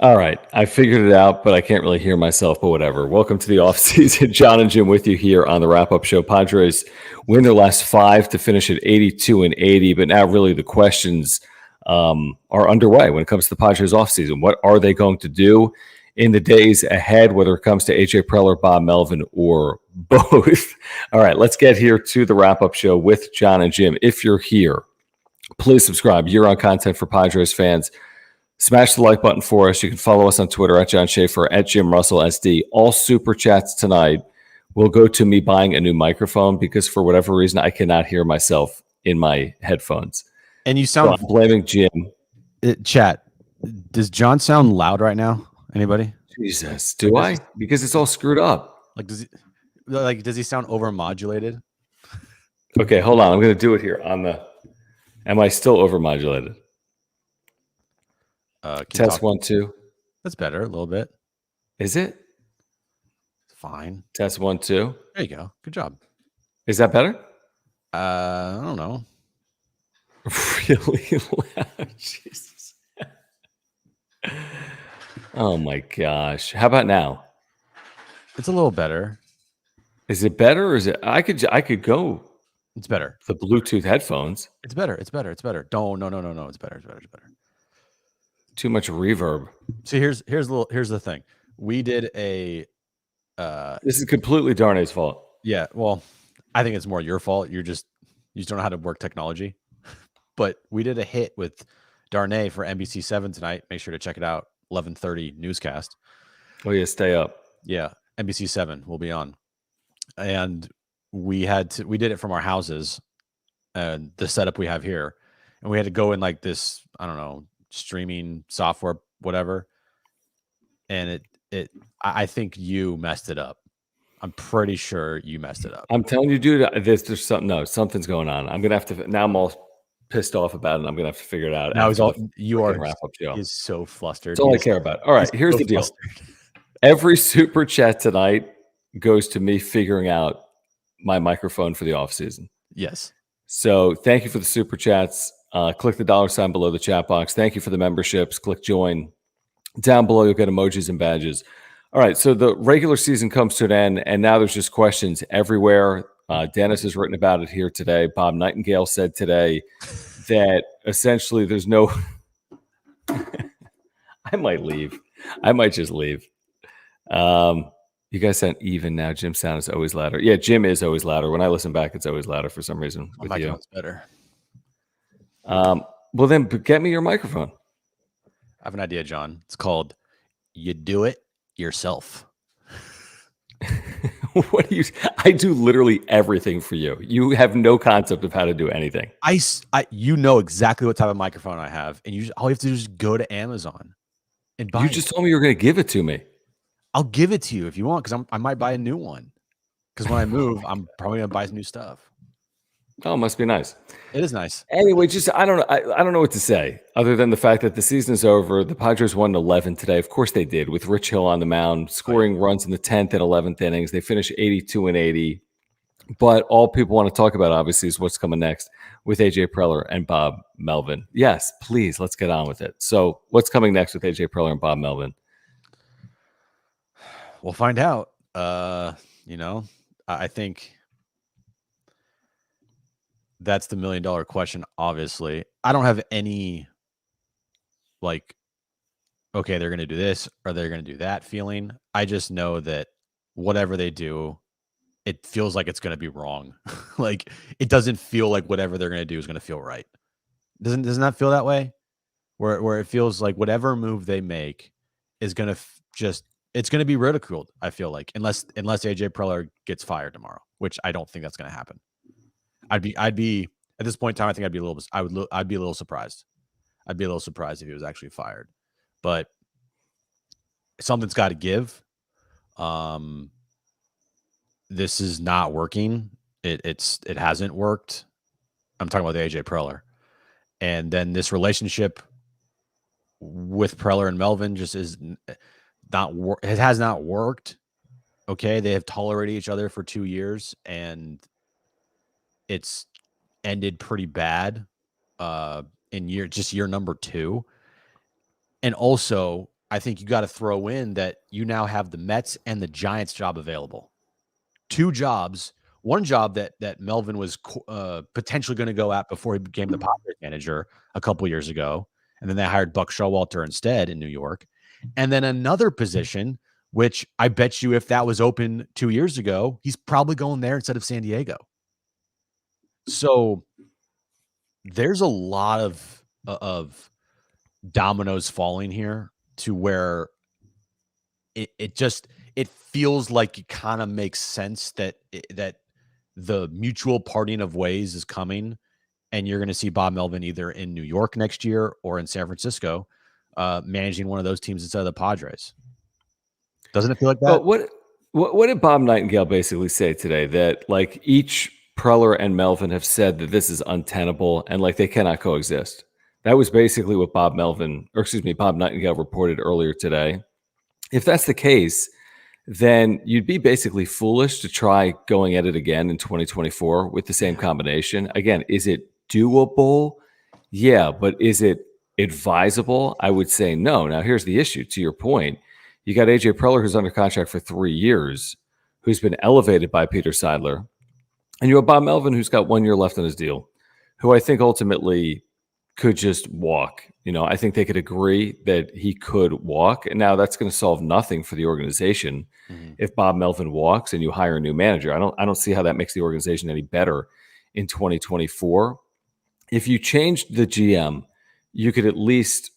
All right. I figured it out, but I can't really hear myself, but whatever. Welcome to the offseason. John and Jim with you here on the wrap-up show. Padres win their last 5 to finish at 82-80, but now really the questions are underway when it comes to the Padres offseason. What are they going to do in the days ahead, whether it comes to AJ Preller, Bob Melvin, or both? All right, let's get here to the wrap-up show with John and Jim. If you're here, please subscribe. Year-round content for Padres fans. Smash the like button for us. You can follow us on Twitter at John Schaefer, at Jim Russell SD. All super chats tonight will go to me buying a new microphone because for whatever reason, I cannot hear myself in my headphones. And you sound... So I'm blaming Jim. Chat, does John sound loud right now? Anybody? Jesus, do I? Because it's all screwed up. Does he sound overmodulated? Okay, hold on. I'm going to do it here on the... Am I still overmodulated? Test 1 2. That's better a little bit. Is it? Fine. Test 1 2. There you go. Good job. Is that better? I don't know. Really loud. Jesus. Oh my gosh. How about now? It's a little better. Is it better or is it I could go. It's better. The Bluetooth headphones. It's better. It's better. No. It's better. Too much reverb. See, here's the thing. We did a this is completely Darnay's fault. Yeah, well, I think it's more your fault. You just don't know how to work technology. But we did a hit with Darnay for NBC7 tonight. Make sure to check it out. 11:30 newscast. Oh yeah, stay up. Yeah, NBC7 will be on. And we did it from our houses and the setup we have here. And we had to go in like this, I don't know, streaming software, whatever. And I think you messed it up. I'm pretty sure you messed it up. I'm telling you, dude, there's something. No, something's going on. I'm gonna have to. Now I'm all pissed off about it. I'm gonna have to figure it out. Now he's so flustered. That's all I care about. All right, here's the deal. Every super chat tonight goes to me figuring out my microphone for the off season. Yes. So thank you for the super chats. Click the $sign below the chat box. Thank you for the memberships. Click join. Down below, you'll get emojis and badges. All right, so the regular season comes to an end, and now there's just questions everywhere. Dennis has written about it here today. Bob Nightingale said today that essentially there's no – I might leave. I might just leave. You guys sound even now. Jim's sound is always louder. Yeah, Jim is always louder. When I listen back, it's always louder for some reason with you. It's better. Well, then get me your microphone. I have an idea, John. It's called You Do It Yourself. What do you? I do literally everything for you. You have no concept of how to do anything. You know exactly what type of microphone I have, and all you have to do is go to Amazon and buy. You just told me you were going to give it to me. I'll give it to you if you want, because I might buy a new one. Because when I move, I'm probably going to buy some new stuff. Oh, it must be nice. It is nice. Anyway, just I don't know. I don't know what to say other than the fact that the season is over. The Padres won 11 today. Of course they did, with Rich Hill on the mound, scoring runs in the 10th and 11th innings. They finished 82-80. But all people want to talk about, obviously, is what's coming next with AJ Preller and Bob Melvin. Yes, please, let's get on with it. So what's coming next with AJ Preller and Bob Melvin? We'll find out. I think that's the $1 million question, obviously. I don't have any, okay, they're going to do this or they're going to do that feeling. I just know that whatever they do, it feels like it's going to be wrong. It doesn't feel like whatever they're going to do is going to feel right. Doesn't that feel that way? Where it feels like whatever move they make is going to it's going to be ridiculed, I feel like, unless AJ Preller gets fired tomorrow, which I don't think that's going to happen. I'd be at this point in time, I think I'd be a little surprised. I'd be a little surprised if he was actually fired, but something's got to give. This is not working. It hasn't worked. I'm talking about the AJ Preller, and then this relationship with Preller and Melvin just is not. It has not worked. Okay, they have tolerated each other for 2 years, and it's ended pretty bad in year number 2. And also, I think you got to throw in that you now have the Mets and the Giants job available. 2 jobs. One job that Melvin was potentially going to go at before he became the Padres manager a couple years ago, and then they hired Buck Showalter instead in New York. And then another position, which I bet you if that was open 2 years ago, he's probably going there instead of San Diego. So there's a lot of dominoes falling here to where it feels like it kind of makes sense that the mutual parting of ways is coming, and you're going to see Bob Melvin either in New York next year or in San Francisco, managing one of those teams instead of the Padres. Doesn't it feel like that? Well, what did Bob Nightingale basically say today? That like each Preller and Melvin have said that this is untenable and like they cannot coexist. That was basically what Bob Nightingale reported earlier today. If that's the case, then you'd be basically foolish to try going at it again in 2024 with the same combination. Again, is it doable? Yeah, but is it advisable? I would say no. Now, here's the issue. To your point, you got AJ Preller, who's under contract for 3 years, who's been elevated by Peter Seidler, and you have Bob Melvin, who's got 1 year left on his deal, who I think ultimately could just walk. I think they could agree that he could walk. And now that's going to solve nothing for the organization. Mm-hmm. If Bob Melvin walks and you hire a new manager, I don't see how that makes the organization any better in 2024. If you changed the GM, you could at least,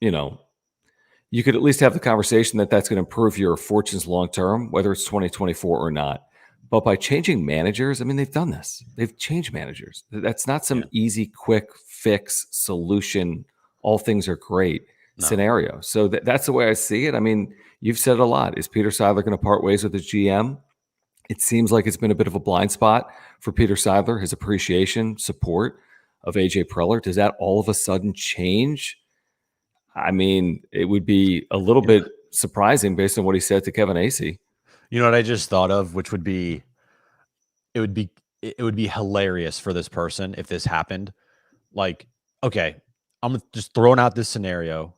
have the conversation that that's going to improve your fortunes long-term, whether it's 2024 or not. But by changing managers, I mean, they've done this. They've changed managers. That's not some easy, quick fix solution. All things are great scenario. So that's the way I see it. I mean, you've said it a lot. Is Peter Seidler going to part ways with his GM? It seems like it's been a bit of a blind spot for Peter Seidler, his appreciation, support of AJ Preller. Does that all of a sudden change? I mean, it would be a little bit surprising based on what he said to Kevin Acee. You know what I just thought of, which would be, it would be hilarious for this person if this happened. Like, okay, I'm just throwing out this scenario.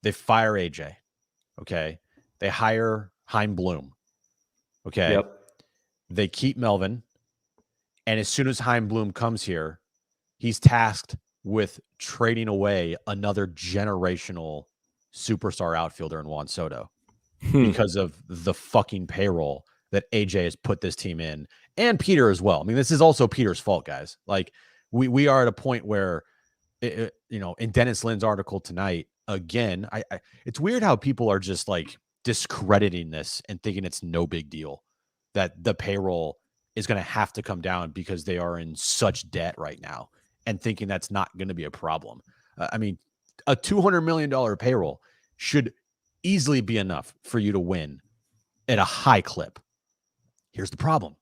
They fire AJ. Okay. They hire Chaim Bloom. Okay. Yep. They keep Melvin. And as soon as Chaim Bloom comes here, he's tasked with trading away another generational superstar outfielder in Juan Soto because of the fucking payroll that AJ has put this team in, and Peter as well. I mean, this is also Peter's fault, guys. Like we are at a point where, in Dennis Lin's article tonight, again, it's weird how people are just like discrediting this and thinking it's no big deal that the payroll is going to have to come down because they are in such debt right now, and thinking that's not going to be a problem. I mean, a $200 million payroll should easily be enough for you to win at a high clip. Here's the problem.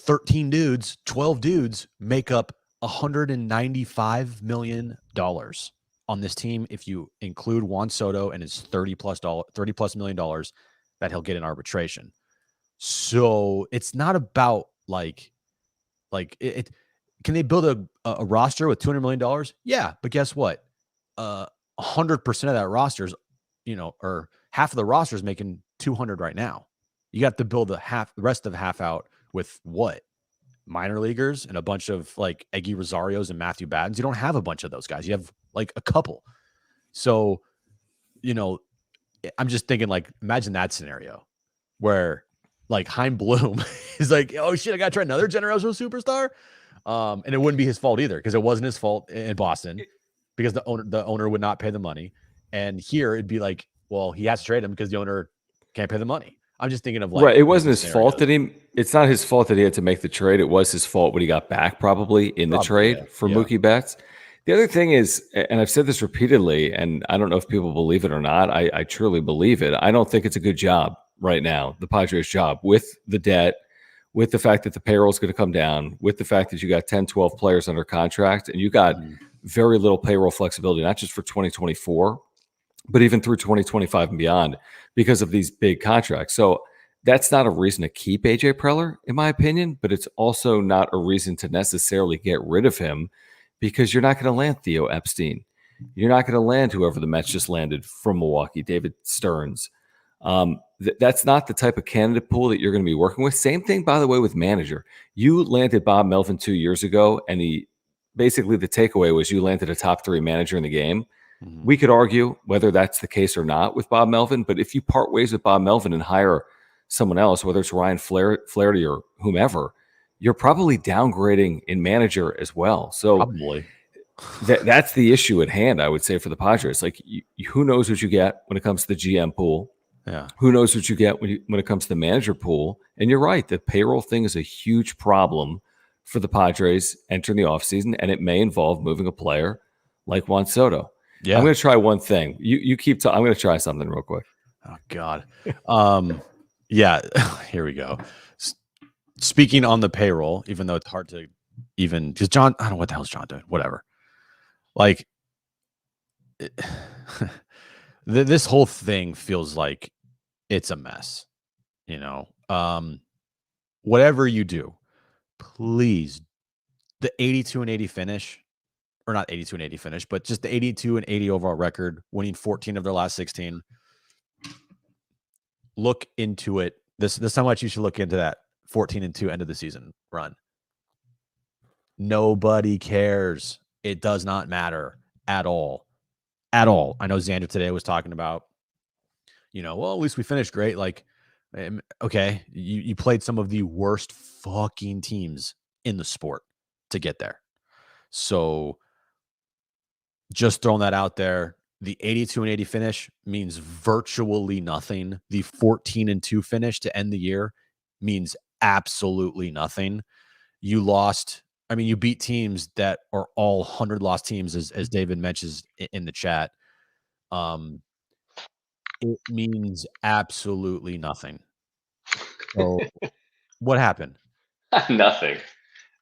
12 dudes make up $195 million on this team if you include Juan Soto and his $30+ million that he'll get in arbitration. So it's not about like it. Can they build a roster with $200 million? Yeah, but guess what? 100% of that roster is, or half of the roster is making 200 right now. You got to build the rest of half out with what? Minor leaguers and a bunch of like Eggy Rosarios and Matthew Battens. You don't have a bunch of those guys. You have like a couple. So, I'm just thinking, like, imagine that scenario where like Chaim Bloom is like, oh shit, I got to try another generational superstar. And it wouldn't be his fault either, because it wasn't his fault in Boston, because the owner would not pay the money. And here it'd be like, well, he has to trade him because the owner can't pay the money. I'm just thinking of like, right. It wasn't his fault that it's not his fault that he had to make the trade. It was his fault what he got back probably in the trade for Mookie Betts. The other thing is, and I've said this repeatedly, and I don't know if people believe it or not, I truly believe it. I don't think it's a good job right now, the Padres job, with the debt, with the fact that the payroll is going to come down, with the fact that you got 10, 12 players under contract, and you got very little payroll flexibility, not just for 2024, but even through 2025 and beyond because of these big contracts. So that's not a reason to keep AJ Preller, in my opinion, but it's also not a reason to necessarily get rid of him, because you're not going to land Theo Epstein. you're not going to land whoever the Mets just landed from Milwaukee, David Stearns. That's not the type of candidate pool that you're going to be working with. Same thing, by the way, with manager. You landed Bob Melvin 2 years ago, and basically the takeaway was you landed a top 3 manager in the game. Mm-hmm. We could argue whether that's the case or not with Bob Melvin, but if you part ways with Bob Melvin and hire someone else, whether it's Ryan Flaherty or whomever, you're probably downgrading in manager as well. So Probably. that's the issue at hand, I would say, for the Padres. Like, who knows what you get when it comes to the GM pool? Yeah. Who knows what you get when it comes to the manager pool? And you're right, the payroll thing is a huge problem for the Padres entering the offseason, and it may involve moving a player like Juan Soto. Yeah. I'm going to try one thing. You keep I'm going to try something real quick. Oh, God. Yeah, here we go. Speaking on the payroll, even though it's hard to even, because John, I don't know what the hell's John doing. Whatever. Like, this whole thing feels like it's a mess. You know, whatever you do, please, the 82 and 80 finish, or not 82 and 80 finish, but just the 82 and 80 overall record, winning 14 of their last 16. Look into it. This is how much you should look into that 14 and 2 end of the season run. Nobody cares. It does not matter at all. At all. I know Xander today was talking about, well, at least we finished great. Like, okay, you played some of the worst fucking teams in the sport to get there. So just throwing that out there. The 82 and 80 finish means virtually nothing. The 14 and 2 finish to end the year means absolutely nothing. You lost. I mean, you beat teams that are all 100 loss teams, as David mentions in the chat. It means absolutely nothing. So what happened? Nothing.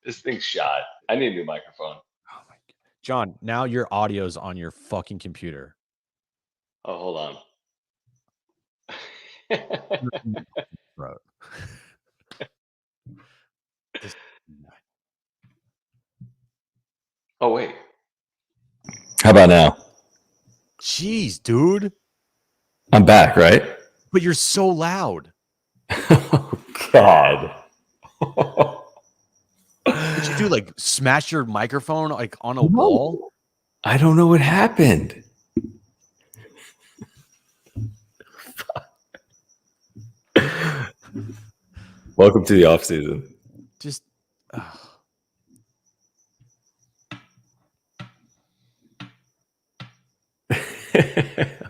This thing's shot. I need a new microphone. Oh my God. John, now your audio's on your fucking computer. Oh, hold on. Bro. Oh, wait. How about now? Jeez, dude. I'm back, right? But you're so loud. Oh, God. What'd you do? Like smash your microphone like on a wall? I don't know what happened. Welcome to the off season. Just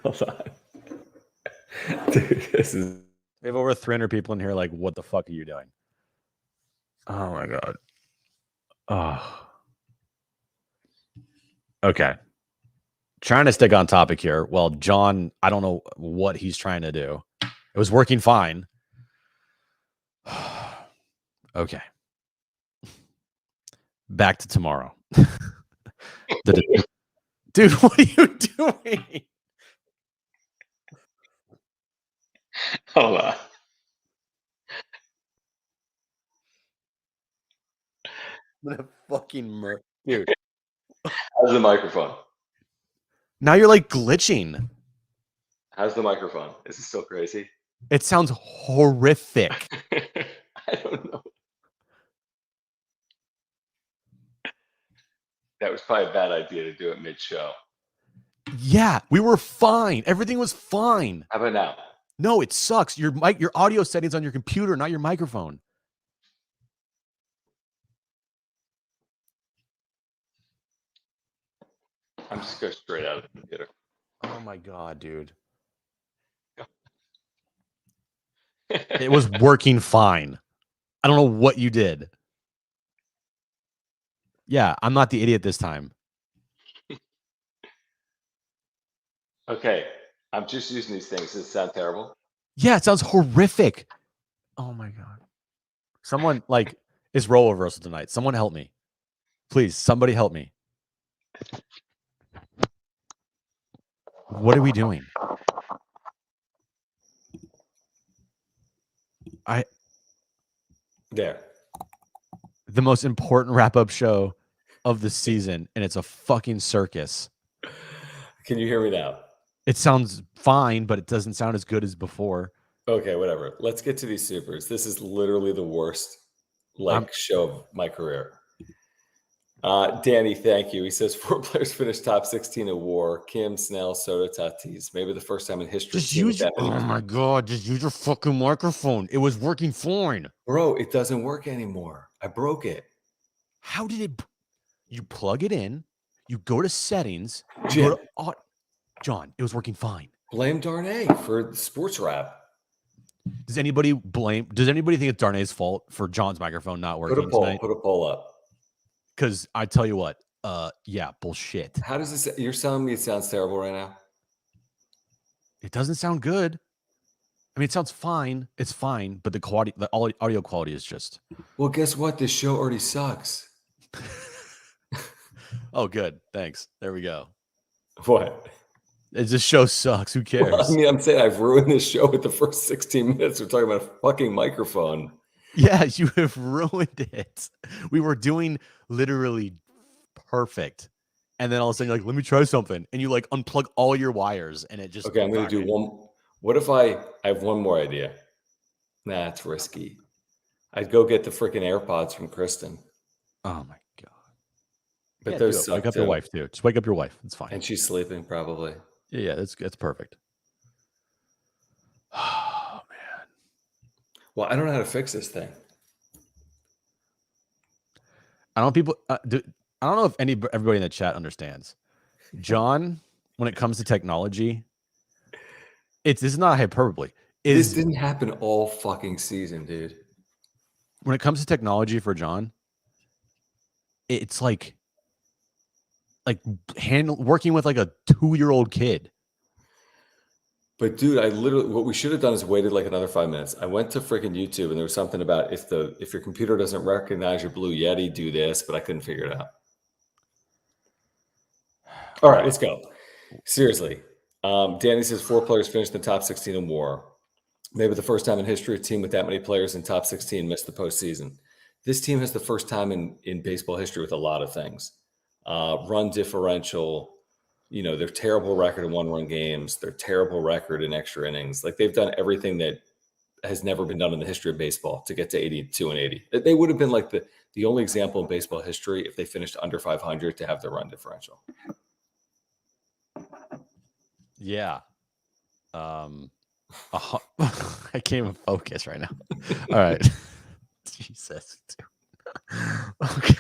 hold on. Dude, this is. We have over 300 people in here. Like, what the fuck are you doing? Oh my God. Oh. Okay. Trying to stick on topic here. Well, John, I don't know what he's trying to do. It was working fine. Okay. Back to tomorrow. Dude, what are you doing? Hold on. I'm gonna fucking dude. How's the microphone? Now you're like glitching. How's the microphone? Is it still crazy? It sounds horrific. I don't know. That was probably a bad idea to do it mid-show. Yeah, we were fine. Everything was fine. How about now? No, it sucks. Your audio settings on your computer, not your microphone. I'm just going straight out of the computer. Oh my God, dude. It was working fine. I don't know what you did. Yeah, I'm not the idiot this time. Okay, I'm just using these things. Does it sound terrible? Yeah, it sounds horrific. Oh my God. Someone is role reversal tonight. Someone help me. Please, somebody help me. What are we doing? There. The most important wrap-up show of the season, and it's a fucking circus. Can you hear me now? It sounds fine, but it doesn't sound as good as before. Okay, whatever. Let's get to these supers. This is literally the worst show of my career. Danny, thank you. He says 4 players finished top 16 in WAR: Kim, Snell, Soto, Tatis. Maybe the first time in history. Just use your, oh my God, just use your fucking microphone. It was working fine. Bro, it doesn't work anymore. I broke it. How did it? You plug it in, you go to settings, Jim, John, it was working fine. Blame Darnay for sports rap. Does anybody think it's Darnay's fault for John's microphone not working tonight? Put a poll up. Because I tell you what, yeah, bullshit. How does this? You're telling me it sounds terrible right now? It doesn't sound good. I mean, it sounds fine. It's fine, but the audio quality is just. Well, guess what? This show already sucks. Oh, good. Thanks. There we go. What? This show sucks. Who cares? Well, I mean, I'm saying I've ruined this show with the first 16 minutes. We're talking about a fucking microphone. Yeah, you have ruined it. We were doing literally perfect. And then all of a sudden you're like, let me try something. And you like unplug all your wires and it just. Okay, I'm going to do one. What if I have one more idea? Nah, it's risky. I'd go get the freaking AirPods from Kristen. Oh my God. But those wake up your wife too. Just wake up your wife. It's fine. And she's sleeping probably. Yeah, that's perfect. Oh man. Well, I don't know how to fix this thing. I don't know if everybody in the chat understands. John, when it comes to technology, this is not hyperbole. This didn't happen all fucking season, dude. When it comes to technology for John, it's like working with like a 2-year-old kid. But dude, what we should have done is waited like another 5 minutes. I went to freaking YouTube and there was something about if your computer doesn't recognize your Blue Yeti, do this, but I couldn't figure it out. All right, let's go. Seriously. Danny says 4 players finished in the top 16 in WAR. Maybe the first time in history a team with that many players in top 16 missed the postseason. This team has the first time in baseball history with a lot of things. Run differential, their terrible record in 1-run games, their terrible record in extra innings. Like they've done everything that has never been done in the history of baseball to get to 82 and 80. They would have been like the only example in baseball history if they finished under 500 to have their run differential. Yeah. I can't even focus right now. All right. Jesus. Okay.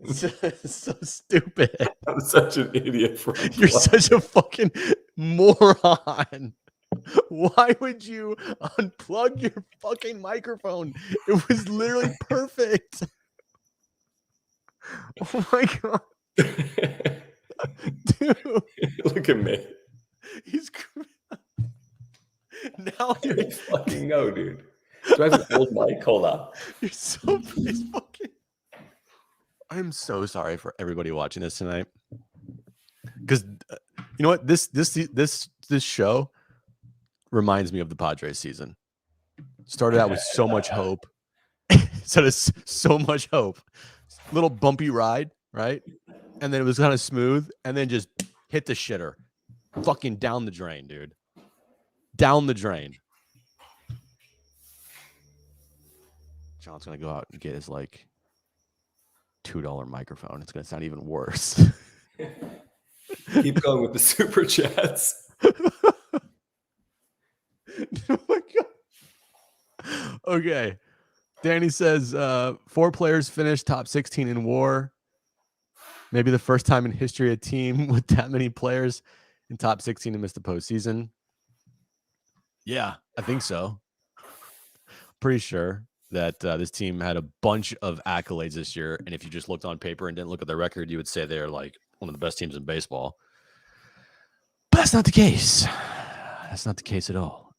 So stupid. I'm such an idiot. You're such a fucking moron. Why would you unplug your fucking microphone? It was literally perfect. Oh my God. Dude. Look at me. He's now I fucking know, dude. Do I have an old mic? Hold on. You're so fucking. I'm so sorry for everybody watching this tonight. Because you know what? This show reminds me of the Padres season. Started out with so much hope. So much hope. Little bumpy ride, right? And then it was kind of smooth, and then just hit the shitter. Fucking down the drain, dude. Down the drain. John's gonna go out and get his like $2 microphone. It's gonna sound even worse. Keep going with the super chats. Oh my God. Okay. Danny says 4 players finished top 16 in WAR. Maybe the first time in history a team with that many players in top 16 to miss the postseason. Yeah, I think so. Pretty sure that this team had a bunch of accolades this year. And if you just looked on paper and didn't look at their record, you would say they're like one of the best teams in baseball. But that's not the case. That's not the case at all.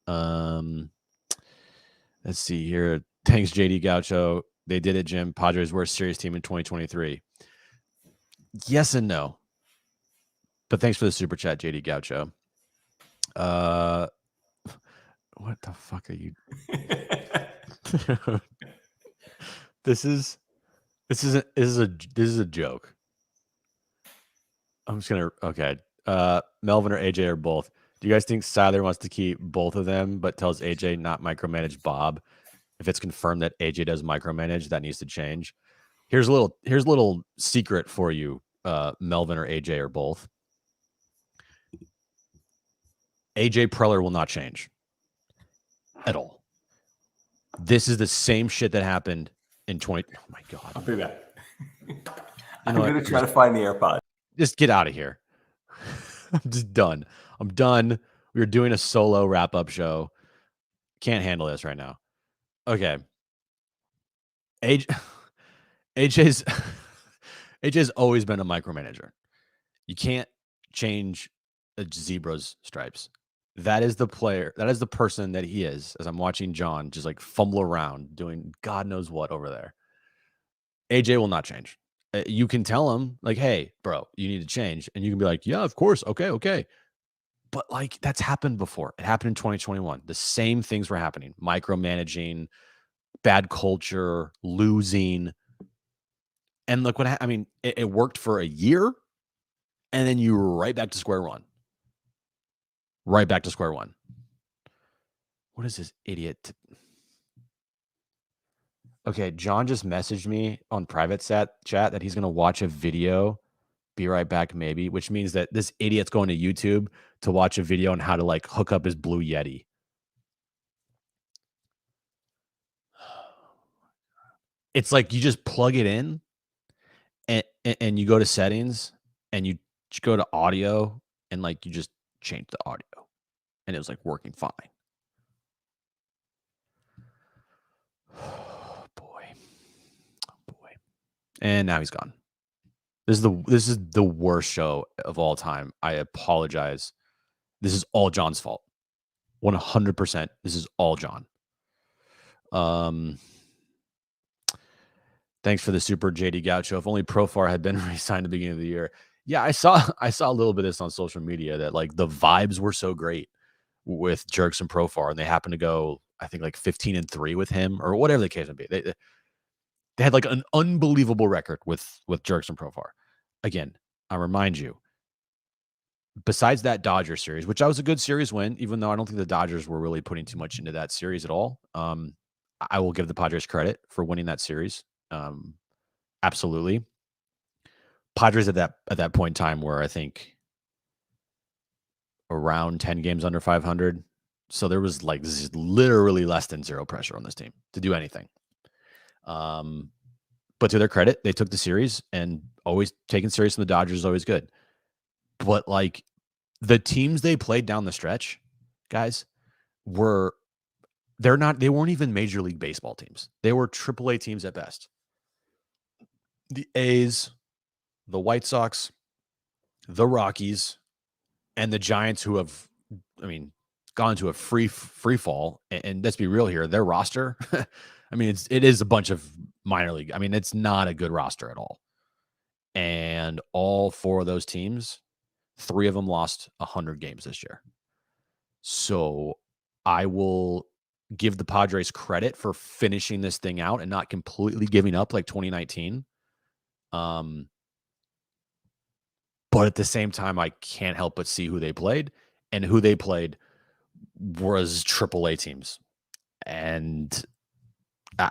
Let's see here. Thanks, JD Gaucho. They did it, Jim. Padres were a serious team in 2023. Yes and no. But thanks for the super chat, JD Gaucho. What the fuck are you? This is a joke. I'm just gonna okay. Melvin or AJ or both. Do you guys think Siler wants to keep both of them, but tells AJ not micromanage Bob? If it's confirmed that AJ does micromanage, that needs to change. Here's a little secret for you, Melvin or AJ or both. AJ Preller will not change at all. This is the same shit that happened in 20. Oh my god! I'll be back. I'm gonna try to find the AirPod. Just get out of here. I'm just done. I'm done. We were doing a solo wrap-up show. Can't handle this right now. Okay. AJ's AJ's always been a micromanager. You can't change a zebra's stripes. That is the player. That is the person that he is. As I'm watching John just like fumble around doing God knows what over there. AJ will not change. You can tell him like, "Hey, bro, you need to change," and you can be like, "Yeah, of course, okay." But like that's happened before. It happened in 2021. The same things were happening: micromanaging, bad culture, losing, and look what I mean. It worked for a year, and then you were right back to square one. Right back to square one. What is this idiot? Okay, John just messaged me on private chat that he's going to watch a video. Be right back, maybe, which means that this idiot's going to YouTube to watch a video on how to like hook up his Blue Yeti. It's like you just plug it in and you go to settings and you go to audio and like you just change the audio and it was like working fine. Oh boy. And now he's gone. This is the worst show of all time. I apologize. This is all John's fault. 100%. This is all John. Thanks for the super JD Gaucho. If only Profar had been re-signed at the beginning of the year. Yeah, I saw a little bit of this on social media that like the vibes were so great with Jerks and Profar, and they happened to go, I think, like 15-3 with him or whatever the case may be. They had like an unbelievable record with Jerks and Profar. Again, I remind you, besides that Dodgers series, which I was a good series win, even though I don't think the Dodgers were really putting too much into that series at all. I will give the Padres credit for winning that series. Absolutely. Padres at that point in time were, I think, around 10 games under 500. So there was like literally less than zero pressure on this team to do anything. But to their credit, they took the series, and always taking serious from the Dodgers is always good. But like the teams they played down the stretch, guys, they weren't even Major League Baseball teams. They were AAA teams at best. The A's, the White Sox, the Rockies, and the Giants, who have, gone into a free fall. And let's be real here, their roster, it is a bunch of minor league. It's not a good roster at all. And all four of those teams, 3 of them lost 100 games this year. So I will give the Padres credit for finishing this thing out and not completely giving up like 2019. But at the same time, I can't help but see who they played, and who they played was AAA teams. And I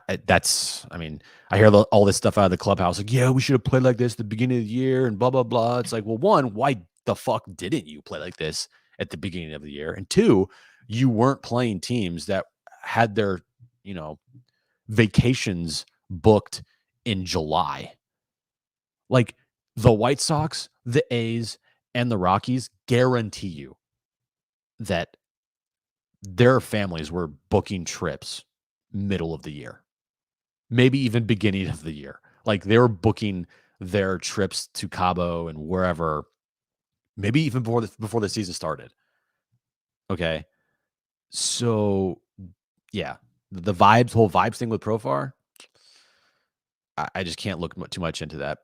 hear all this stuff out of the clubhouse. Like, yeah, we should have played like this at the beginning of the year and blah, blah, blah. It's like, well, one, why the fuck didn't you play like this at the beginning of the year? And two, you weren't playing teams that had their, vacations booked in July. Like the White Sox, the A's, and the Rockies guarantee you that their families were booking trips middle of the year, maybe even beginning of the year. Like they were booking their trips to Cabo and wherever, maybe even before the season started. Okay. So yeah, the whole vibes thing with Profar, I just can't look too much into that.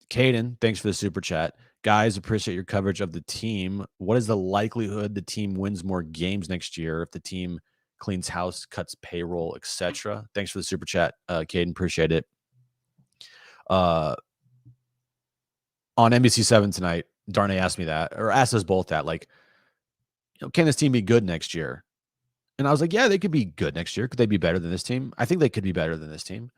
Caden, thanks for the super chat. Guys, appreciate your coverage of the team. What is the likelihood the team wins more games next year if the team cleans house, cuts payroll, etc.? Thanks for the super chat, Caden. Appreciate it. on NBC7 tonight, Darnay asked me that, or asked us both that, like, can this team be good next year? And I was like, yeah, they could be good next year. Could they be better than this team? I think they could be better than this team.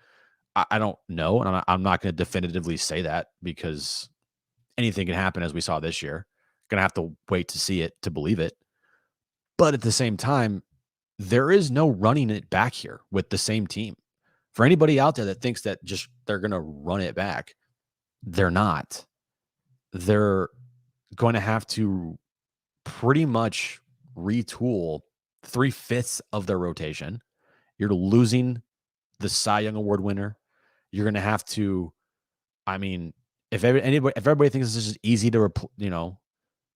I don't know, and I'm not going to definitively say that because anything can happen, as we saw this year. Going to have to wait to see it to believe it. But at the same time, there is no running it back here with the same team. For anybody out there that thinks that just they're going to run it back, they're not. They're going to have to pretty much retool 3/5 of their rotation. You're losing the Cy Young Award winner. You're going to have to, I mean, if everybody thinks this is just easy to,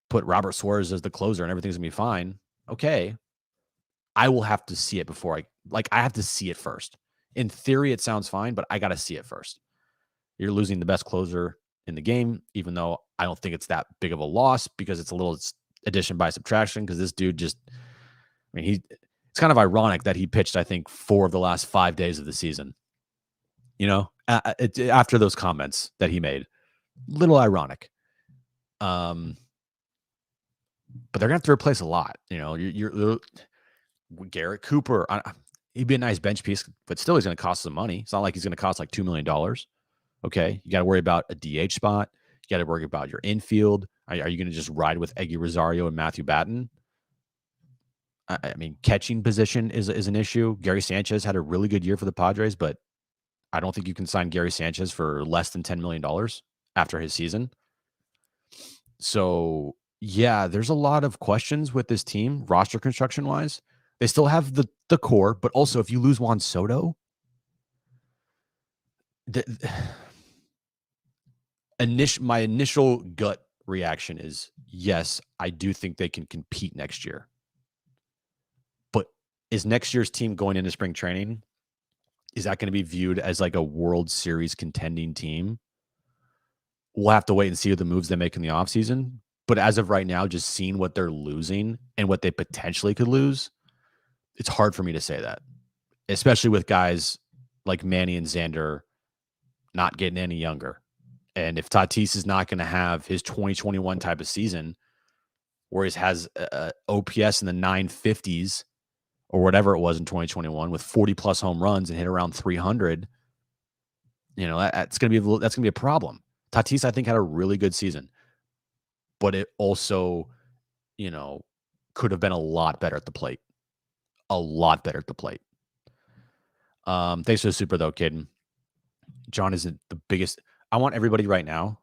put Robert Suarez as the closer and everything's going to be fine, okay. I will have to see it before I have to see it first. In theory, it sounds fine, but I got to see it first. You're losing the best closer in the game, even though I don't think it's that big of a loss because it's a little addition by subtraction because this dude just, it's kind of ironic that he pitched, I think, 4 of the last 5 days of the season. After those comments that he made, little ironic. But they're going to have to replace a lot. You're Garrett Cooper. He'd be a nice bench piece, but still he's going to cost some money. It's not like he's going to cost like $2 million. Okay. You got to worry about a DH spot. You got to worry about your infield. Are you going to just ride with Eggy Rosario and Matthew Batten? Catching position is an issue. Gary Sanchez had a really good year for the Padres, but I don't think you can sign Gary Sanchez for less than $10 million after his season. So, yeah, there's a lot of questions with this team, roster construction-wise. They still have the core, but also if you lose Juan Soto, my initial gut reaction is, yes, I do think they can compete next year. But is next year's team going into spring training, is that going to be viewed as like a World Series contending team? We'll have to wait and see the moves they make in the offseason. But as of right now, just seeing what they're losing and what they potentially could lose, it's hard for me to say that, especially with guys like Manny and Xander not getting any younger. And if Tatis is not going to have his 2021 type of season where he has a OPS in the 950s or whatever it was in 2021 with 40 plus home runs and hit around 300, that's going to be a problem. Tatis, I think, had a really good season, but it also, could have been a lot better at the plate. A lot better at the plate. Thanks for the super though, Caden. John isn't the biggest. I want everybody right now.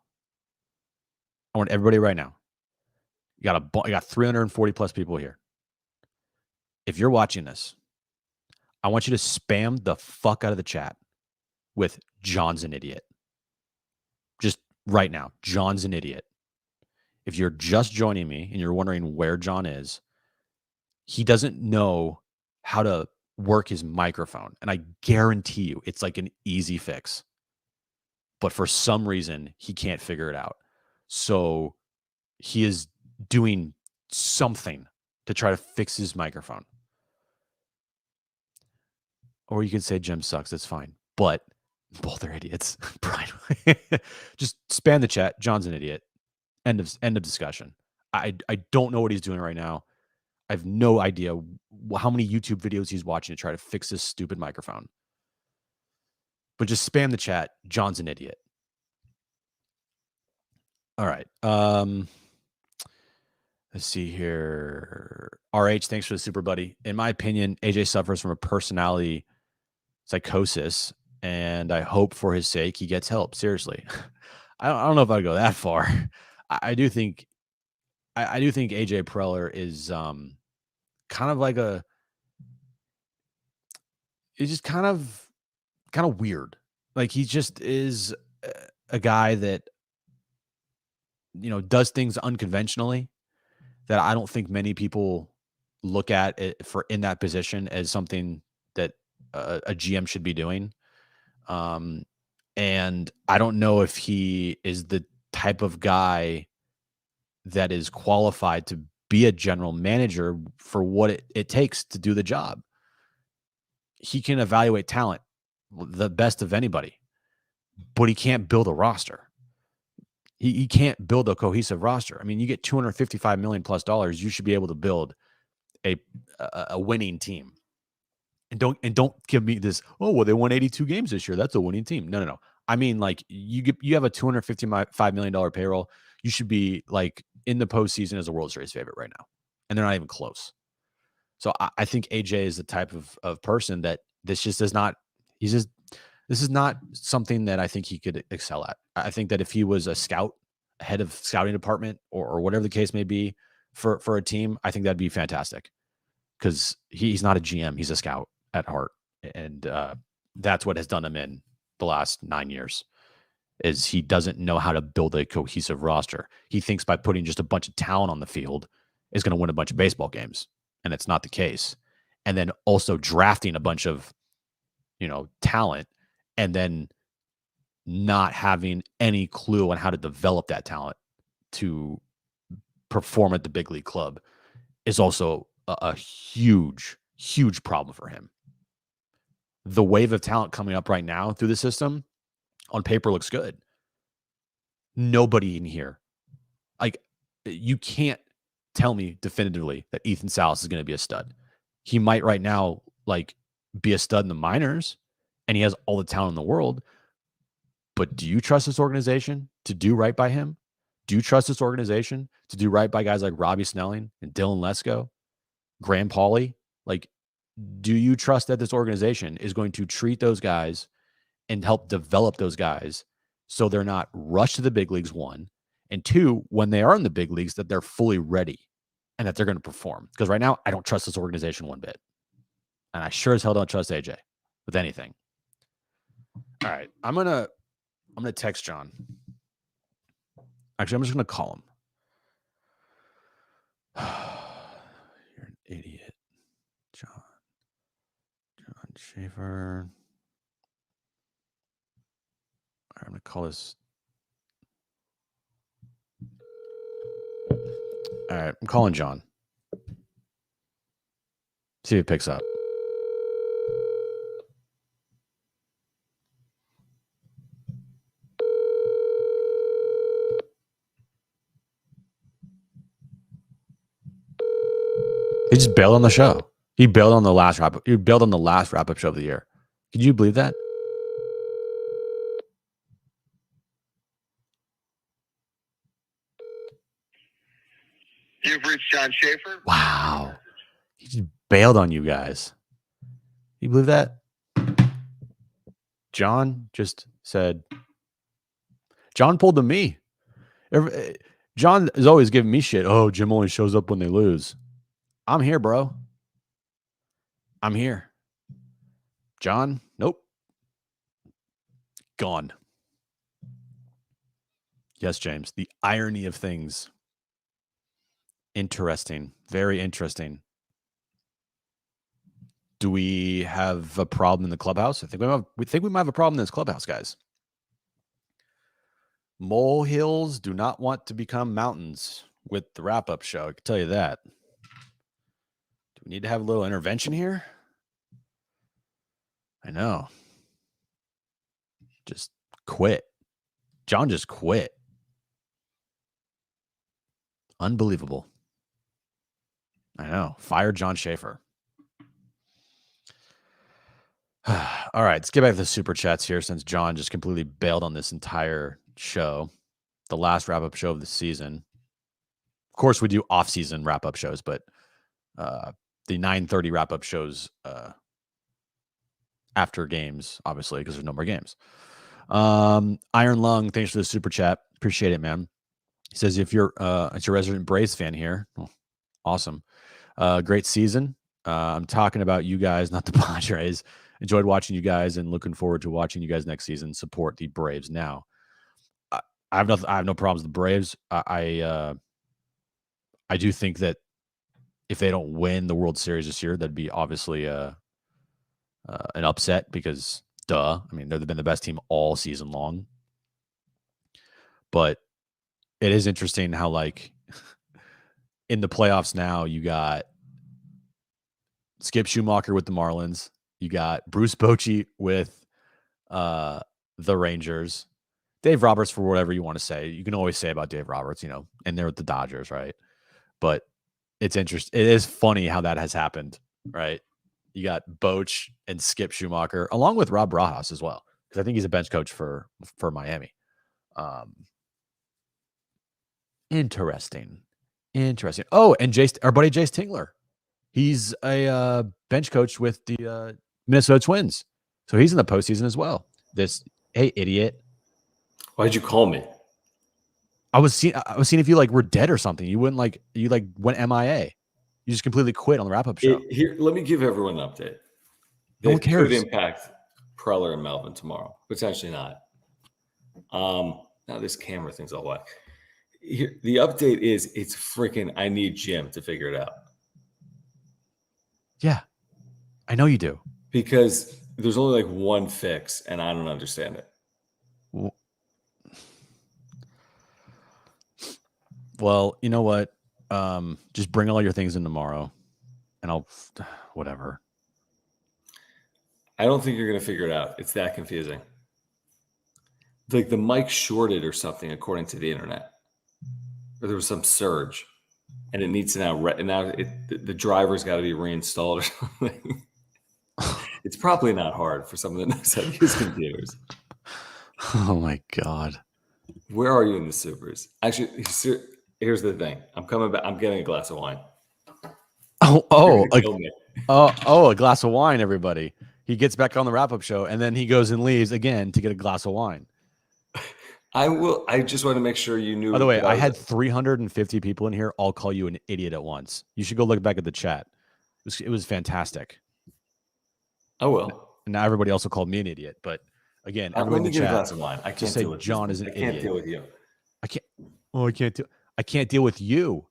You got 340 plus people here. If you're watching this, I want you to spam the fuck out of the chat with John's an idiot. Just right now, John's an idiot. If you're just joining me and you're wondering where John is, he doesn't know how to work his microphone. And I guarantee you it's like an easy fix. But for some reason, he can't figure it out. So he is doing something to try to fix his microphone. Or you could say Jim sucks. That's fine. But both are idiots. Just spam the chat. John's an idiot. End of discussion. I don't know what he's doing right now. I have no idea how many YouTube videos he's watching to try to fix this stupid microphone. But just spam the chat. John's an idiot. All right. Let's see here. RH, thanks for the super, buddy. In my opinion, AJ suffers from a personality psychosis, and I hope for his sake he gets help. Seriously. I don't know if I'd go that far. I do think AJ Preller is kind of like it's just kind of weird. Like he just is a guy that does things unconventionally that I don't think many people look at it for in that position as something that a GM should be doing. And I don't know if he is the type of guy that is qualified to be a general manager for what it takes to do the job. He can evaluate talent the best of anybody, but he can't build a roster. He can't build a cohesive roster. I mean, you get $255 million plus, you should be able to build a winning team. And don't give me this, oh, well, they won 82 games this year. That's a winning team. No. I mean, like, you have a $255 million payroll. You should be like in the postseason as a World Series favorite right now. And they're not even close. So I think AJ is the type of person that this is not something that I think he could excel at. I think that if he was a scout, head of scouting department, or whatever the case may be for a team, I think that'd be fantastic, because he's not a GM. He's a scout at heart. And that's what has done him in the last 9 years, is he doesn't know how to build a cohesive roster. He thinks by putting just a bunch of talent on the field is going to win a bunch of baseball games. And it's not the case. And then also drafting a bunch of, talent, and then not having any clue on how to develop that talent to perform at the big league club is also a huge, huge problem for him. The wave of talent coming up right now through the system on paper looks good. Nobody in here, like, you can't tell me definitively that Ethan Salas is going to be a stud. He might right now, like, be a stud in the minors, and he has all the talent in the world. But do you trust this organization to do right by him? Do you trust this organization to do right by guys like Robbie Snelling and Dylan Lesko, Graham Pauley? Like, do you trust that this organization is going to treat those guys and help develop those guys so they're not rushed to the big leagues, one, and two, when they are in the big leagues, that they're fully ready and that they're going to perform? Because right now, I don't trust this organization one bit. And I sure as hell don't trust AJ with anything. All right. I'm gonna text John. Actually, I'm just gonna call him. You're an idiot. John Schaefer. All right, I'm gonna call this. All right, I'm calling John. See if he picks up. He just bailed on the show. He bailed on the last wrap up. He bailed on the last wrap up show of the year. Could you believe that? You've reached John Schaefer. Wow. He just bailed on you guys. You believe that? John just said, John pulled to me. John is always giving me shit. Oh, Jim only shows up when they lose. I'm here, bro. I'm here. John, nope. Gone. Yes, James. The irony of things. Interesting. Very interesting. Do we have a problem in the clubhouse? I think we might have a problem in this clubhouse, guys. Molehills do not want to become mountains with the wrap-up show. I can tell you that. Do we need to have a little intervention here? I know. Just quit. John just quit. Unbelievable. I know. Fire John Schaefer. All right, let's get back to the super chats here, since John just completely bailed on this entire show. The last wrap-up show of the season. Of course, we do off-season wrap-up shows, but the 9:30 wrap-up shows after games, obviously, because there's no more games. Iron Lung, thanks for the super chat. Appreciate it, man. He says, if you're it's your resident Braves fan here. Oh, awesome. Great season. I'm talking about you guys, not the Padres. Enjoyed watching you guys and looking forward to watching you guys next season. Support the Braves now. I have no problems with the Braves. I do think that if they don't win the World Series this year, that'd be obviously an upset, because duh. I mean, they've been the best team all season long. But it is interesting how, like, in the playoffs now, you got Skip Schumacher with the Marlins. You got Bruce Bochy with the Rangers. Dave Roberts, for whatever you want to say, you can always say about Dave Roberts, and they're with the Dodgers, right? But it's interesting. It is funny how that has happened, right? You got Boch and Skip Schumacher, along with Rob Barajas as well, because I think he's a bench coach for Miami. Interesting. Oh, and our buddy Jace Tingler. He's a bench coach with the Minnesota Twins. So he's in the postseason as well. Hey, idiot. Why'd you call me? I was seeing if you were dead or something. You wouldn't went MIA. You just completely quit on the wrap-up show. Here, let me give everyone an update. No one cares. Could impact Preller and Melvin tomorrow. Potentially not. Now this camera thing's all whack. Here, the update is it's freaking. I need Jim to figure it out. Yeah, I know you do. Because there's only one fix, and I don't understand it. Well, you know what? Just bring all your things in tomorrow, and I'll whatever. I don't think you're going to figure it out. It's that confusing. The mic shorted or something, according to the internet. Or there was some surge, and it needs to the driver's got to be reinstalled or something. It's probably not hard for someone that knows how to use computers. Oh my God. Where are you in the supers? Actually, here's the thing. I'm coming back. I'm getting a glass of wine. A glass of wine, everybody. He gets back on the wrap-up show, and then he goes and leaves again to get a glass of wine. I just want to make sure you knew. By the way, I had 350 people in here all call you an idiot at once. You should go look back at the chat. It was fantastic. I will. And now everybody also called me an idiot. But again, everybody in the chat, a glass of wine. I can't say deal with John is an idiot. I can't deal with you. I can't deal with you.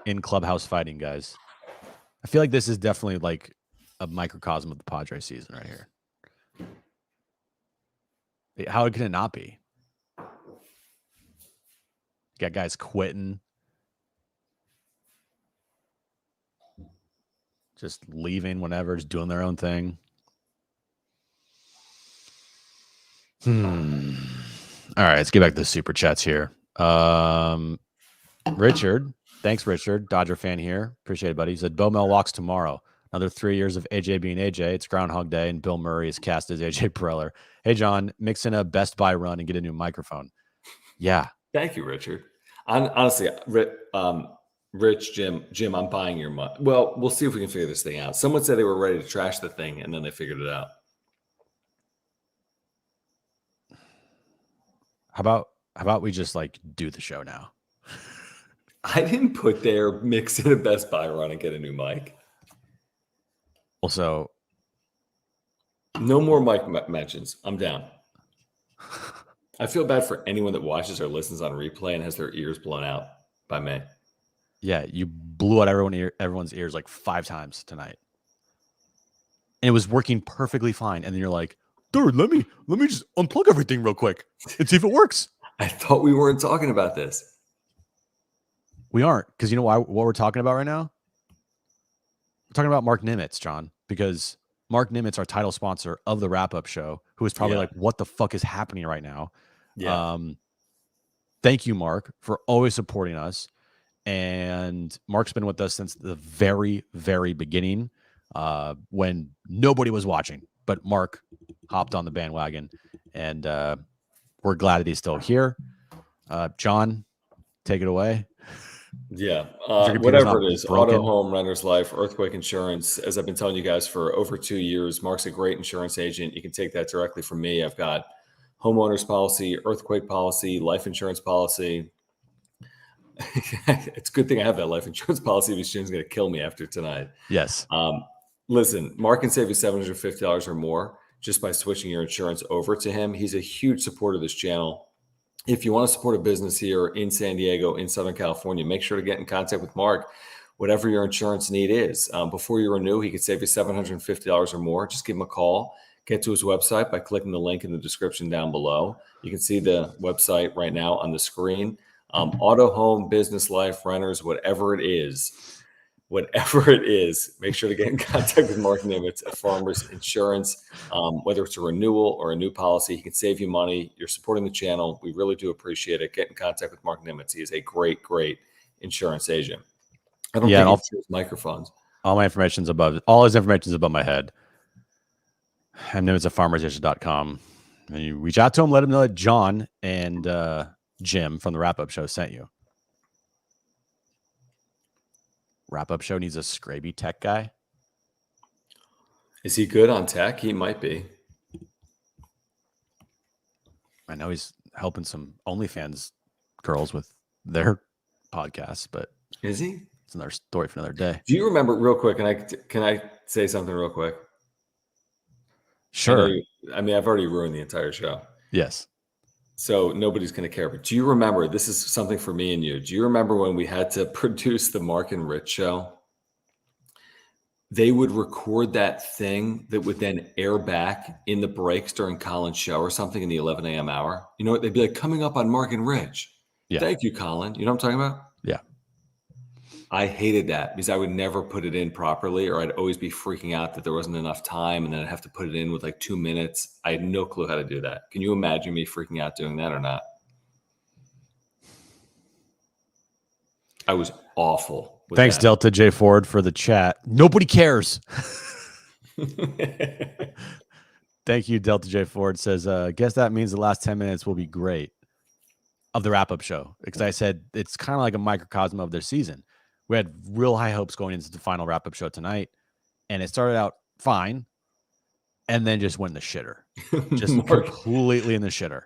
In clubhouse fighting, guys. I feel like this is definitely a microcosm of the Padres season right here. How can it not be? You got guys quitting. Just leaving whenever, just doing their own thing. All right, let's get back to the super chats here. Richard. Thanks, Richard. Dodger fan here. Appreciate it, buddy. He said, Bo Mel walks tomorrow. Another 3 years of AJ being AJ. It's Groundhog Day, and Bill Murray is cast as AJ Preller. Hey, John, mix in a Best Buy run and get a new microphone. Yeah. Thank you, Richard. Honestly, Rich, Jim, I'm buying your money. Well, we'll see if we can figure this thing out. Someone said they were ready to trash the thing, and then they figured it out. How about we just do the show now? I didn't put there mix in a Best Buy run and get a new mic. Also, no more mic mentions. I'm down. I feel bad for anyone that watches or listens on replay and has their ears blown out by me. Yeah, you blew out everyone's ears 5 times tonight. And it was working perfectly fine. And then you're like, dude, let me just unplug everything real quick and see if it works. I thought we weren't talking about this. We aren't, because you know what we're talking about right now? We're talking about Mark Nimitz, John, because Mark Nimitz, our title sponsor of the wrap-up show, who is probably what the fuck is happening right now? Yeah. Thank you, Mark, for always supporting us. And Mark's been with us since the very, very beginning, when nobody was watching. But Mark hopped on the bandwagon, and we're glad that he's still here. John, take it away. Yeah, whatever it is, auto, home, renter's life, earthquake insurance. As I've been telling you guys for over 2 years, Mark's a great insurance agent. You can take that directly from me. I've got homeowner's policy, earthquake policy, life insurance policy. It's a good thing I have that life insurance policy because Jim's going to kill me after tonight. Yes. Listen, Mark can save you $750 or more just by switching your insurance over to him. He's a huge supporter of this channel. If you want to support a business here in San Diego, in Southern California, make sure to get in contact with Mark, whatever your insurance need is. Before you renew, he could save you $750 or more. Just give him a call. Get to his website by clicking the link in the description down below. You can see the website right now on the screen. Auto, home, business, life, renters, whatever it is, whatever it is, make sure to get in contact with Mark Nimitz at Farmers Insurance. Whether it's a renewal or a new policy, he can save you money. You're supporting the channel. We really do appreciate it. Get in contact with Mark Nimitz. He is a great insurance agent. I don't think he shares microphones. All my information's above. All his information's above my head. And Nimitz at farmersagent.com. And you reach out to him, let him know that John and Jim from the wrap-up show sent you. Wrap-up show needs a scraby tech guy. Is he good on tech? He might be. I know he's helping some OnlyFans girls with their podcasts, but is he? It's another story for another day. Do you remember real quick? Can I say something real quick? Sure. I've already ruined the entire show. Yes. So nobody's going to care. But do you remember, this is something for me and you. Do you remember when we had to produce the Mark and Rich show? They would record that thing that would then air back in the breaks during Colin's show or something in the 11 a.m. hour. You know what? They'd be like, coming up on Mark and Rich. Yeah. Thank you, Colin. You know what I'm talking about? Yeah. I hated that because I would never put it in properly, or I'd always be freaking out that there wasn't enough time, and then I'd have to put it in with like 2 minutes. I had no clue how to do that. Can you imagine me freaking out doing that or not? I was awful. Thanks, Delta J Ford, for the chat. Nobody cares. Thank you, Delta J Ford. Says, guess that means the last 10 minutes will be great of the wrap-up show. Because I said it's kind of like a microcosm of their season. We had real high hopes going into the final wrap-up show tonight, and it started out fine, and then just went in the shitter. Just completely in the shitter.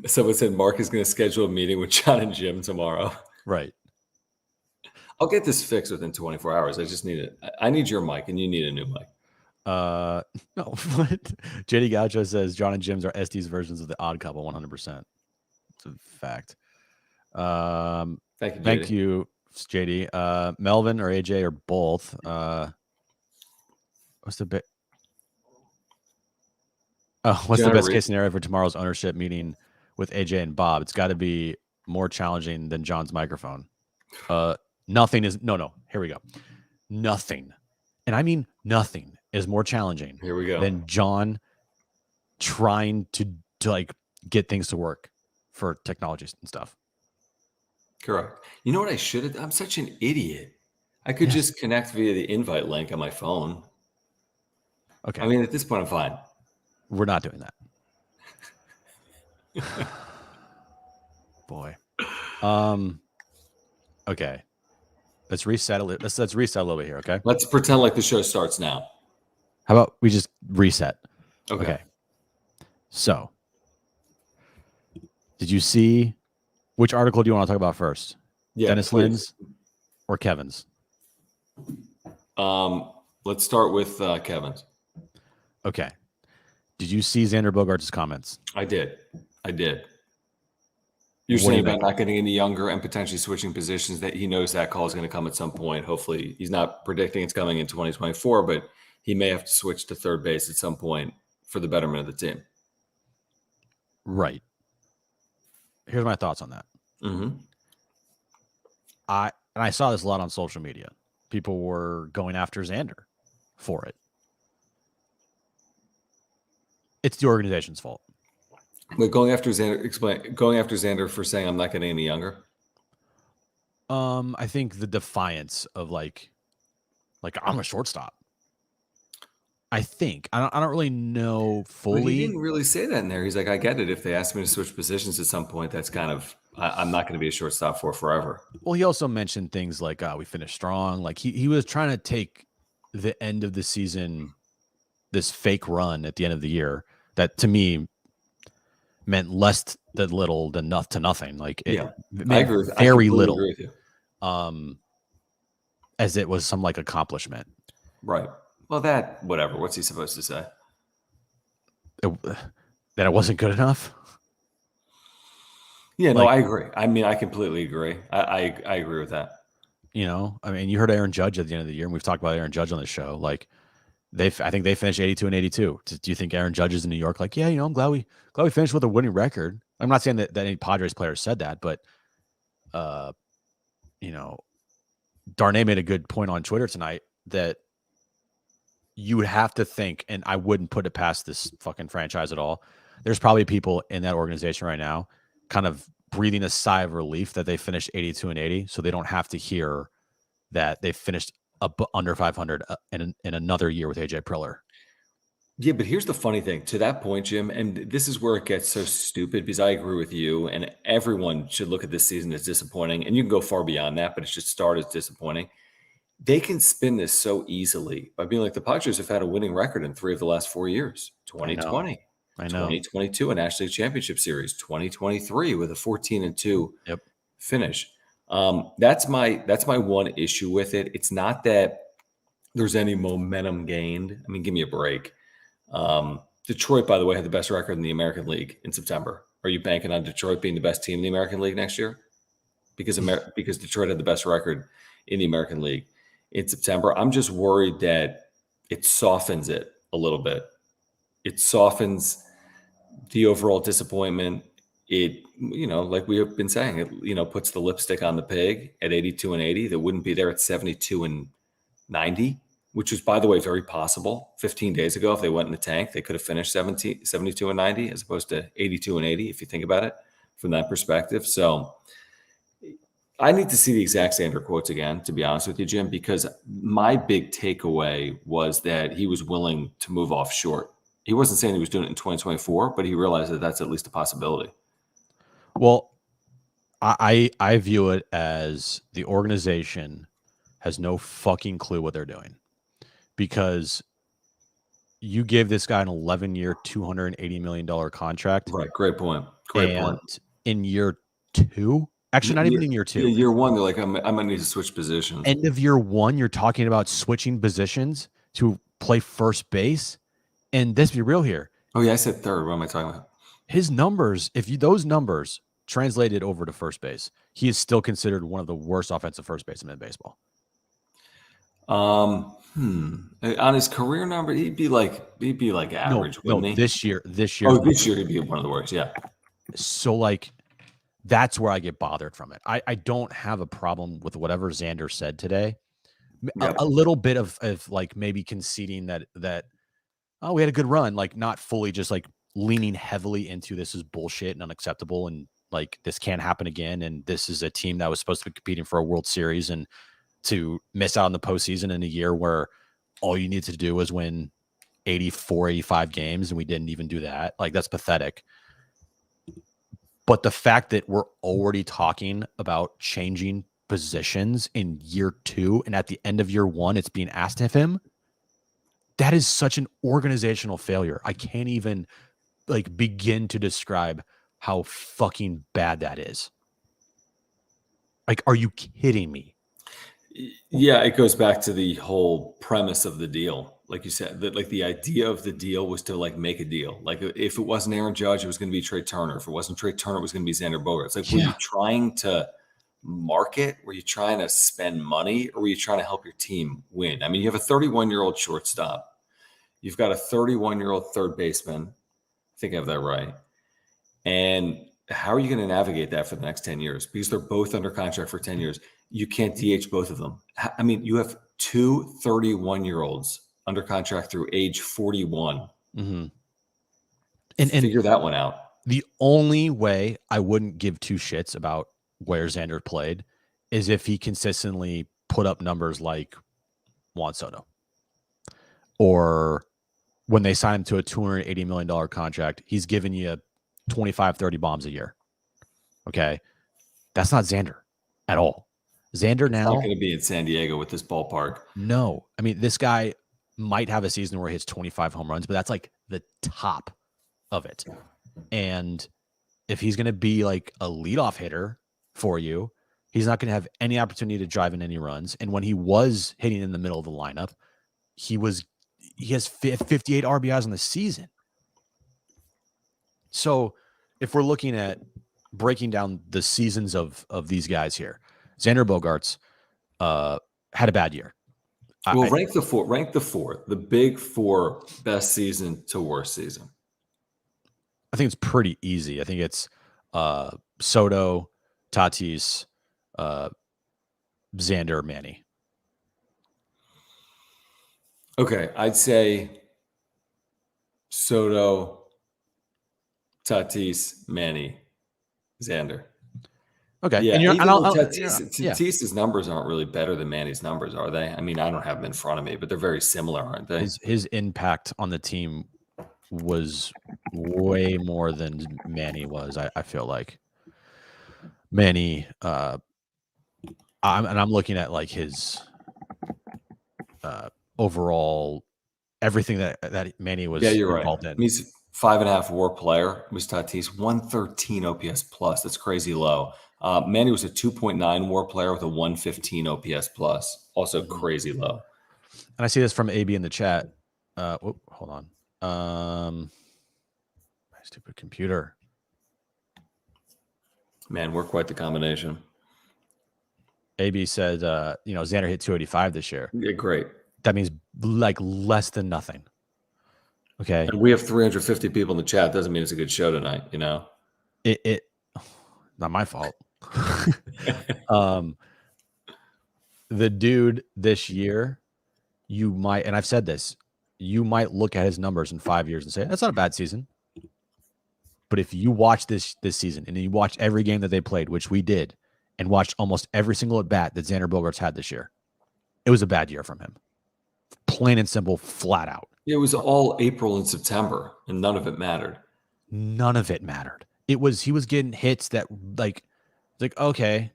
Someone said Mark is going to schedule a meeting with John and Jim tomorrow. Right. I'll get this fixed within 24 hours. I just need it. I need your mic, and you need a new mic. No. What? JD Gaucho says John and Jim's are SD's versions of the Odd Couple, 100%. It's a fact. Thank you, JD. Melvin or AJ or both. What's the best case scenario for tomorrow's ownership meeting with AJ and Bob? It's got to be more challenging than John's microphone. Nothing is here we go. Nothing. And I mean nothing is more challenging than John trying to like get things to work for technology and stuff. Correct. You know what I should have? I'm such an idiot. I could just connect via the invite link on my phone. Okay. I mean, at this point, I'm fine. We're not doing that. Boy. Okay. Let's reset a little. Let's reset a little bit here. Okay. Let's pretend like the show starts now. How about we just reset? Okay. So, did you see which article do you want to talk about first? Yeah, Dennis Lynn's or Kevin's? Let's start with Kevin's. Okay. Did you see Xander Bogaerts' comments? I did. You're saying about not getting any younger and potentially switching positions, that he knows that call is going to come at some point. Hopefully, he's not predicting it's coming in 2024, but he may have to switch to third base at some point for the betterment of the team. Right. Here's my thoughts on that. Mm-hmm. I saw this a lot on social media. People were going after Xander for it. It's the organization's fault. But going after Xander for saying I'm not getting any younger. I think the defiance of like I'm a shortstop. I think I don't really know fully. But he didn't really say that in there. He's like, I get it. If they ask me to switch positions at some point, that's kind of I'm not going to be a shortstop for forever. Well, he also mentioned things like we finished strong. Like he was trying to take the end of the season, this fake run at the end of the year that to me meant less than little than nothing. Like it I agree with, very little. Agree with you. As it was some like accomplishment. Right. Well, that whatever. What's he supposed to say? That it wasn't good enough. Yeah, no, I agree. I mean, I completely agree. I agree with that. You know, I mean, you heard Aaron Judge at the end of the year, and we've talked about Aaron Judge on the show. Like, I think they finished 82 and 82. Do you think Aaron Judge is in New York? Like, yeah, you know, I'm glad we finished with a winning record. I'm not saying that any Padres player said that, but, you know, Darnay made a good point on Twitter tonight that you would have to think, and I wouldn't put it past this fucking franchise at all. There's probably people in that organization right now kind of breathing a sigh of relief that they finished 82 and 80, so they don't have to hear that they finished under 500 in another year with AJ Preller. Yeah, but here's the funny thing. To that point, Jim, and this is where it gets so stupid because I agree with you, and everyone should look at this season as disappointing, and you can go far beyond that, but it should start as disappointing. They can spin this so easily by being like the Padres have had a winning record in 3 of the last 4 years. 2020, I know. 2022, a National League Championship Series, 2023 with a 14-2 finish. That's my one issue with it. It's not that there's any momentum gained. I mean, give me a break. Detroit, by the way, had the best record in the American League in September. Are you banking on Detroit being the best team in the American League next year? Because Detroit had the best record in the American League in September. I'm just worried that it softens it a little bit. It softens the overall disappointment. It, like we have been saying, it, puts the lipstick on the pig at 82 and 80 that wouldn't be there at 72 and 90, which was, by the way, very possible. 15 days ago, if they went in the tank, they could have finished 72 and 90 as opposed to 82 and 80, if you think about it from that perspective. So I need to see the exact Xander quotes again, to be honest with you, Jim, because my big takeaway was that he was willing to move off short. He wasn't saying he was doing it in 2024, but he realized that that's at least a possibility. Well, I view it as the organization has no fucking clue what they're doing, because you gave this guy an 11-year, $280 million contract. Right. Great point. Great point. In year 2, actually not even in year 2. Yeah, year 1, they're like, I might need to switch positions. End of year 1, you're talking about switching positions to play first base. And let's be real here. Oh, yeah, I said third. What am I talking about? His numbers, those numbers translated over to first base, he is still considered one of the worst offensive first basemen in baseball. On his career number, he'd be like average, wouldn't he? This year. Oh, this year he'd be one of the worst. Yeah. So that's where I get bothered from it. I don't have a problem with whatever Xander said today. Yep. A little bit of maybe conceding that we had a good run, not fully just leaning heavily into this is bullshit and unacceptable, and this can't happen again, and this is a team that was supposed to be competing for a World Series, and to miss out on the postseason in a year where all you need to do is win 84, 85 games, and we didn't even do that. That's pathetic. But the fact that we're already talking about changing positions in year 2, and at the end of year 1, it's being asked of him, that is such an organizational failure. I can't even begin to describe how fucking bad that is. Are you kidding me? Yeah, it goes back to the whole premise of the deal. Like you said, that the idea of the deal was to make a deal. If it wasn't Aaron Judge, it was going to be Trey Turner. If it wasn't Trey Turner, it was going to be Xander Bogaerts. Were you trying to market? Were you trying to spend money, or were you trying to help your team win? I mean, you have a 31-year-old shortstop. You've got a 31-year-old third baseman. I think I have that right. And how are you going to navigate that for the next 10 years? Because they're both under contract for 10 years. You can't DH both of them. I mean, you have 2 31-year-olds under contract through age 41. Mm-hmm. And figure that one out. The only way I wouldn't give 2 shits about where Xander played is if he consistently put up numbers like Juan Soto, or when they sign him to a $280 million contract, he's giving you 25, 30 bombs a year. Okay. That's not Xander at all. Xander now. It's not going to be in San Diego with this ballpark. No. I mean, this guy might have a season where he hits 25 home runs, but that's the top of it. And if he's going to be a leadoff hitter for you, he's not going to have any opportunity to drive in any runs. And when he was hitting in the middle of the lineup, he has 58 RBIs on the season. So if we're looking at breaking down the seasons of these guys here, Xander Bogaerts had a bad year. Well, rank the four, the big 4 best season to worst season. I think it's pretty easy. I think it's Soto, Tatis, Xander or Manny. Okay, I'd say Soto, Tatis, Manny, Xander. Okay. Yeah, And you're, even and though I'll, yeah. Tatis's numbers aren't really better than Manny's numbers, are they? I mean, I don't have them in front of me, but they're very similar, aren't they? His impact on the team was way more than Manny was. I feel like Manny, I'm looking at like his overall everything that Manny was Yeah, you're right. involved in. He's 5.5 WAR player. Was Tatis 113 OPS plus? That's crazy low. Manny was a 2.9 WAR player with a 115 OPS plus. Also crazy low. And I see this from AB in the chat. Hold on. My stupid computer. Man, we're quite the combination. AB said, Xander hit 285 this year. Yeah, great. That means like less than nothing. Okay. And we have 350 people in the chat. Doesn't mean it's a good show tonight, you know? It not my fault. The dude this year, you might, and I've said this, you might look at his numbers in 5 years and say, that's not a bad season. But if you watch this season and you watch every game that they played, which we did, and watched almost every single at bat that Xander Bogaerts had this year, it was a bad year from him. Plain and simple, flat out. It was all April and September, and none of it mattered. None of it mattered. He was getting hits that like okay,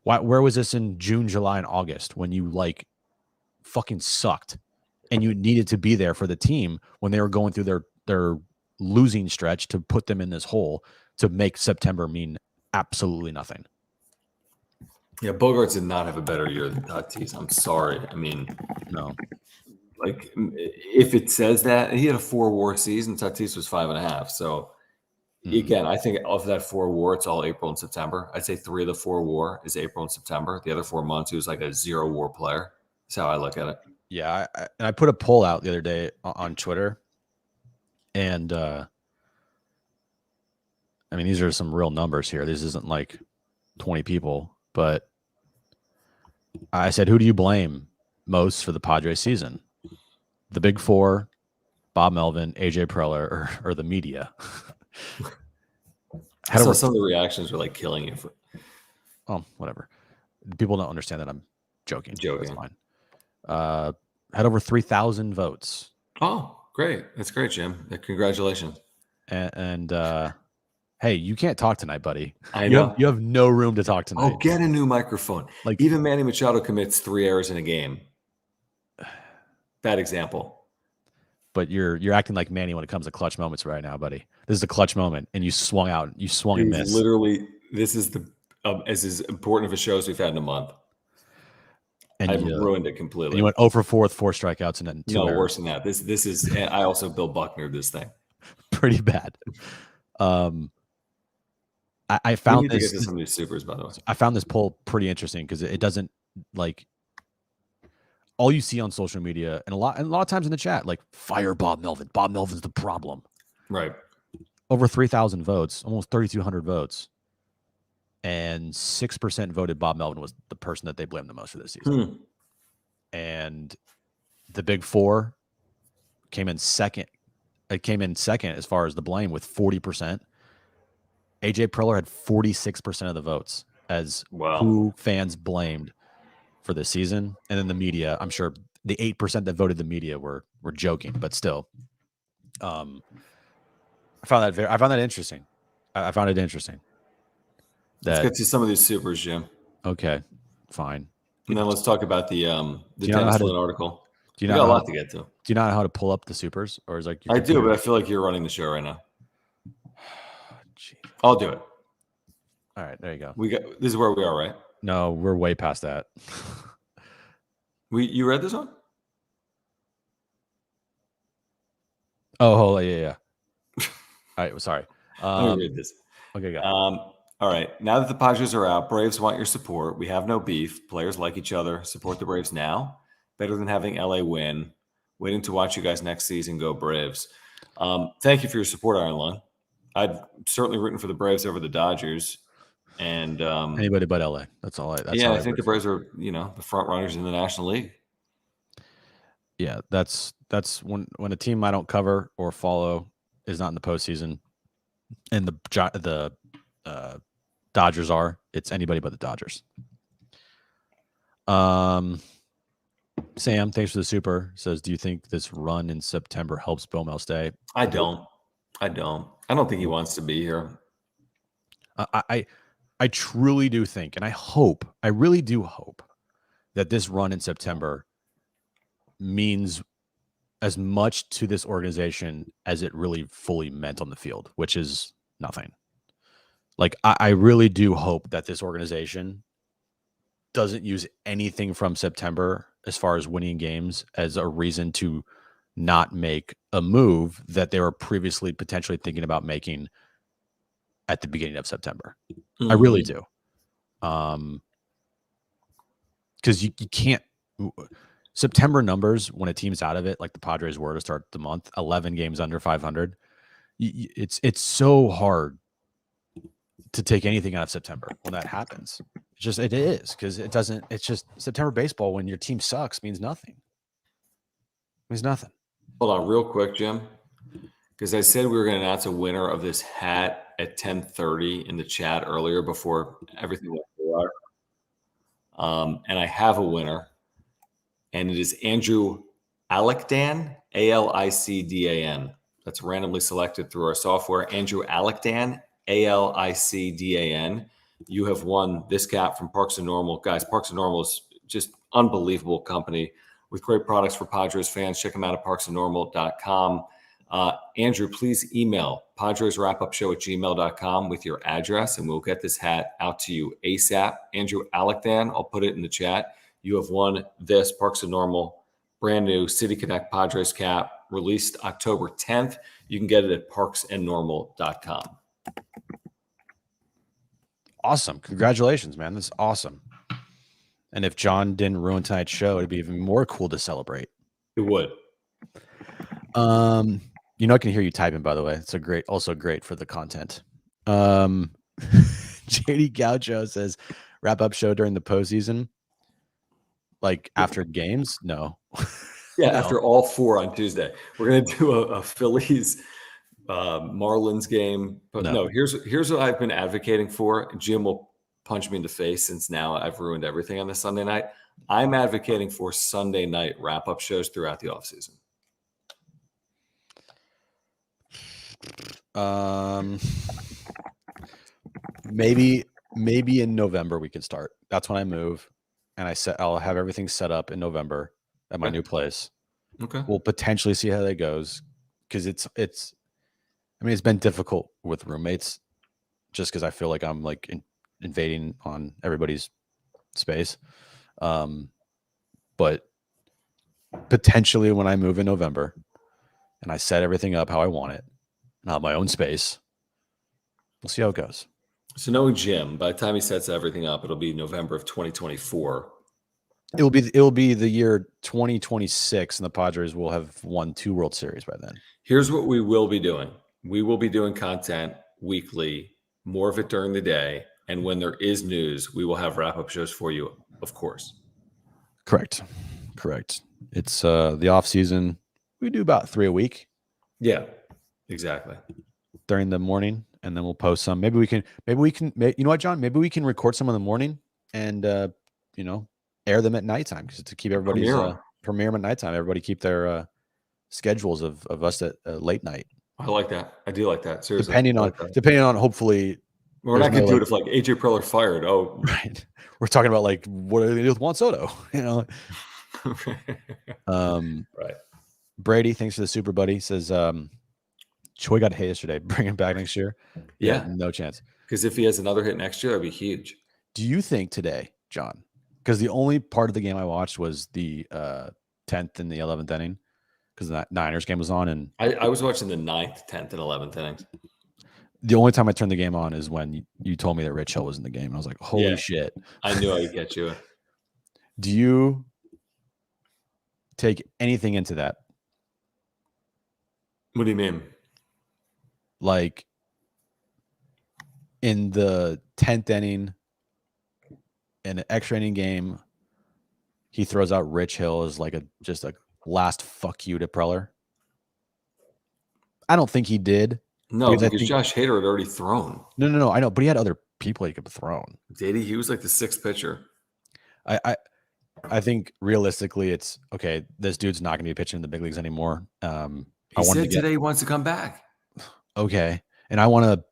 where was this in June, July, and August when you like fucking sucked and you needed to be there for the team when they were going through their losing stretch to put them in this hole to make September mean absolutely nothing. Yeah, Bogaerts did not have a better year than Tatis. I'm sorry. I mean, No. like if it says that, he had a 4 WAR season, Tatis was 5.5. So again, I think of that 4 WAR, it's all April and September. I'd say 3 of the 4 WAR is April and September. The other 4 months, he was like a 0 WAR player. That's how I look at it. Yeah, I put a poll out the other day on Twitter, and I mean these are some real numbers here. This isn't like 20 people, but I said, who do you blame most for the Padres season? The Big Four, Bob Melvin, AJ Preller, or the media? So some of the reactions were like killing you. Whatever. People don't understand that I'm joking. Joking. That's fine. Had over 3,000 votes. Oh, great. That's great, Jim. Congratulations. And hey, you can't talk tonight, buddy. I know. You have no room to talk tonight. Oh, get a new microphone. Like even Manny Machado commits 3 errors in a game. Bad example. But you're acting like Manny when it comes to clutch moments right now, buddy. This is a clutch moment, and you swung out. You swung and missed. Literally, this is as important of a show as we've had in a month. And I've ruined it completely. And you went 0 for 4 with 4 strikeouts and then 2 errors. Worse than that. This is. And I also Bill Buckner this thing. Pretty bad. I found this. To get to some of these supers, by the way. I found this poll pretty interesting because it doesn't like all you see on social media and a lot of times in the chat, like fire Bob Melvin. Bob Melvin's the problem. Right. Over 3,000 votes, almost 3,200 votes. And 6% voted Bob Melvin was the person that they blamed the most for this season. And the Big Four came in second. It came in second as far as the blame with 40%. AJ Preller had 46% of the votes as who fans blamed for this season. And then the media, I'm sure the 8% that voted the media were joking, but still. I found that interesting. I found it interesting. Let's get to some of these supers, Jim. Okay, fine. And then let's talk about the Tennis article. We got a lot to get to. Do you know how to pull up the supers, or is like I do, but I feel like you're running the show right now. I'll do it. All right, there you go. This is where we are, right? No, we're way past that. You read this one? Oh, yeah. All right, sorry. Let me read this. Okay, go. All right. Now that the Padres are out, Braves want your support. We have no beef. Players like each other. Support the Braves now. Better than having LA win. Waiting to watch you guys next season. Go Braves. Thank you for your support, Iron Lung. I'm certainly rooting for the Braves over the Dodgers. And Anybody but LA. That's all. I think the Braves are, the front runners in the National League. Yeah, that's when a team I don't cover or follow is not in the postseason, and the Dodgers are. It's anybody but the Dodgers. Sam, thanks for the super. Says, do you think this run in September helps Bomel stay? I don't think he wants to be here. I truly do think, and I really do hope that this run in September means as much to this organization as it really fully meant on the field, which is nothing. Like, I really do hope that this organization doesn't use anything from September as far as winning games as a reason to not make a move that they were previously potentially thinking about making at the beginning of September. Mm-hmm. I really do. Because you can't September numbers when a team's out of it, like the Padres were to start the month, 11 games under 500. It's so hard to take anything out of September when that happens. It is because it's just September baseball when your team sucks means nothing. It means nothing. Hold on real quick, Jim. Because I said we were going to announce a winner of this hat at 10:30 in the chat earlier before everything went through. And I have a winner. And it is Andrew Alicdan, Alicdan. That's randomly selected through our software. Andrew Alicdan, Alicdan. You have won this cap from Parks and Normal. Guys, Parks and Normal is just unbelievable company with great products for Padres fans. Check them out at parksandnormal.com. Andrew, please email PadresWrapUpShow@gmail.com with your address, and we'll get this hat out to you ASAP. Andrew Alicdan, I'll put it in the chat. You have won this Parks and Normal brand new City Connect Padres cap, released October 10th. You can get it at parksandnormal.com. Awesome. Congratulations, man. That's awesome. And if John didn't ruin tonight's show, it'd be even more cool to celebrate. It would. I can hear you typing, by the way. It's also great for the content. JD Gaucho says, wrap up show during the postseason. Like after games? No. Yeah, no. After all four on Tuesday. We're going to do a Phillies Marlins game. But no, here's what I've been advocating for. Jim will punch me in the face since now I've ruined everything on the Sunday night. I'm advocating for Sunday night wrap-up shows throughout the offseason. Maybe in November we can start. That's when I move, and I'll have everything set up in November at my new place. Okay. We'll potentially see how that goes because it's been difficult with roommates just because I feel like I'm like invading on everybody's space. But potentially when I move in November and I set everything up how I want it and I have my own space, we'll see how it goes. So knowing Jim, by the time he sets everything up, it'll be November of 2024. It'll be the year 2026, and the Padres will have won 2 World Series by then. Here's what we will be doing. We will be doing content weekly, more of it during the day. And when there is news, we will have wrap-up shows for you, of course. Correct. It's the off season. We do about 3 a week. Yeah, exactly. During the morning, and then we'll post some. Maybe we can. You know what, John? Maybe we can record some in the morning and air them at nighttime to keep everybody's premiere them at nighttime. Everybody keep their schedules of us at late night. I like that. I do like that. Seriously, depending on hopefully. We're not going to do it if like AJ Preller fired. Oh, right. We're talking about like what are they going to do with Juan Soto? Right. Brady, thanks for the super buddy. Says Choi got a hit yesterday. Bring him back next year. Yeah, no chance. Because if he has another hit next year, that'd be huge. Do you think today, John? Because the only part of the game I watched was the 10th and the 11th inning, because the Niners game was on, and I was watching the 9th, 10th, and 11th innings. The only time I turned the game on is when you told me that Rich Hill was in the game. And I was like, holy shit. I knew I would get you. Do you take anything into that? What do you mean? Like in the 10th inning in an extra inning game, he throws out Rich Hill as like just a last fuck you to Preller. I don't think he did. No, because Josh Hader had already thrown. No. I know, but he had other people he could have thrown. Did he? He was like the sixth pitcher. I think realistically, it's okay. This dude's not going to be pitching in the big leagues anymore. He said today he wants to come back. Okay, and I want to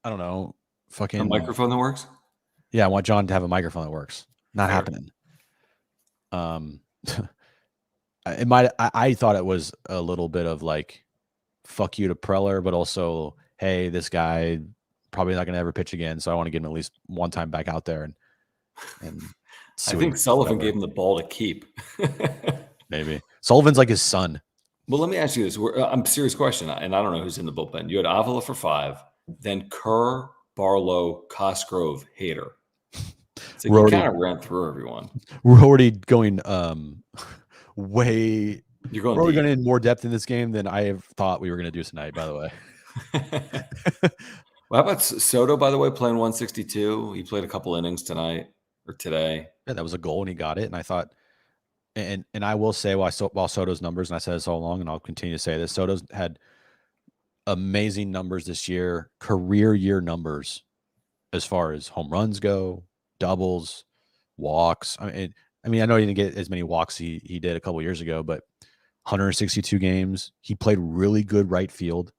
I don't know, fucking a microphone that works. Yeah, I want John to have a microphone that works. Not Fair. happening. It might. I thought it was a little bit of like, fuck you to Preller, but also, hey, this guy probably not going to ever pitch again, so I want to get him at least one time back out there and. I think Sullivan gave him the ball to keep. Maybe Sullivan's like his son. Well, let me ask you this. I'm a serious question, and I don't know who's in the bullpen. You had Avila for 5, then Kerr, Barlow, Cosgrove, Hader. So you kind of ran through everyone. We're already going way. You're going. We're already going in more depth in this game than I have thought we were going to do tonight. By the way. Well, how about Soto? By the way, playing 162. He played a couple innings tonight or today. Yeah, that was a goal, and he got it. And I thought, and I will say, while Soto's numbers, and I said this all along, and I'll continue to say this, Soto's had amazing numbers this year, career year numbers, as far as home runs go, doubles, walks. I mean, I know he didn't get as many walks he did a couple years ago, but 162 games. He played really good right field,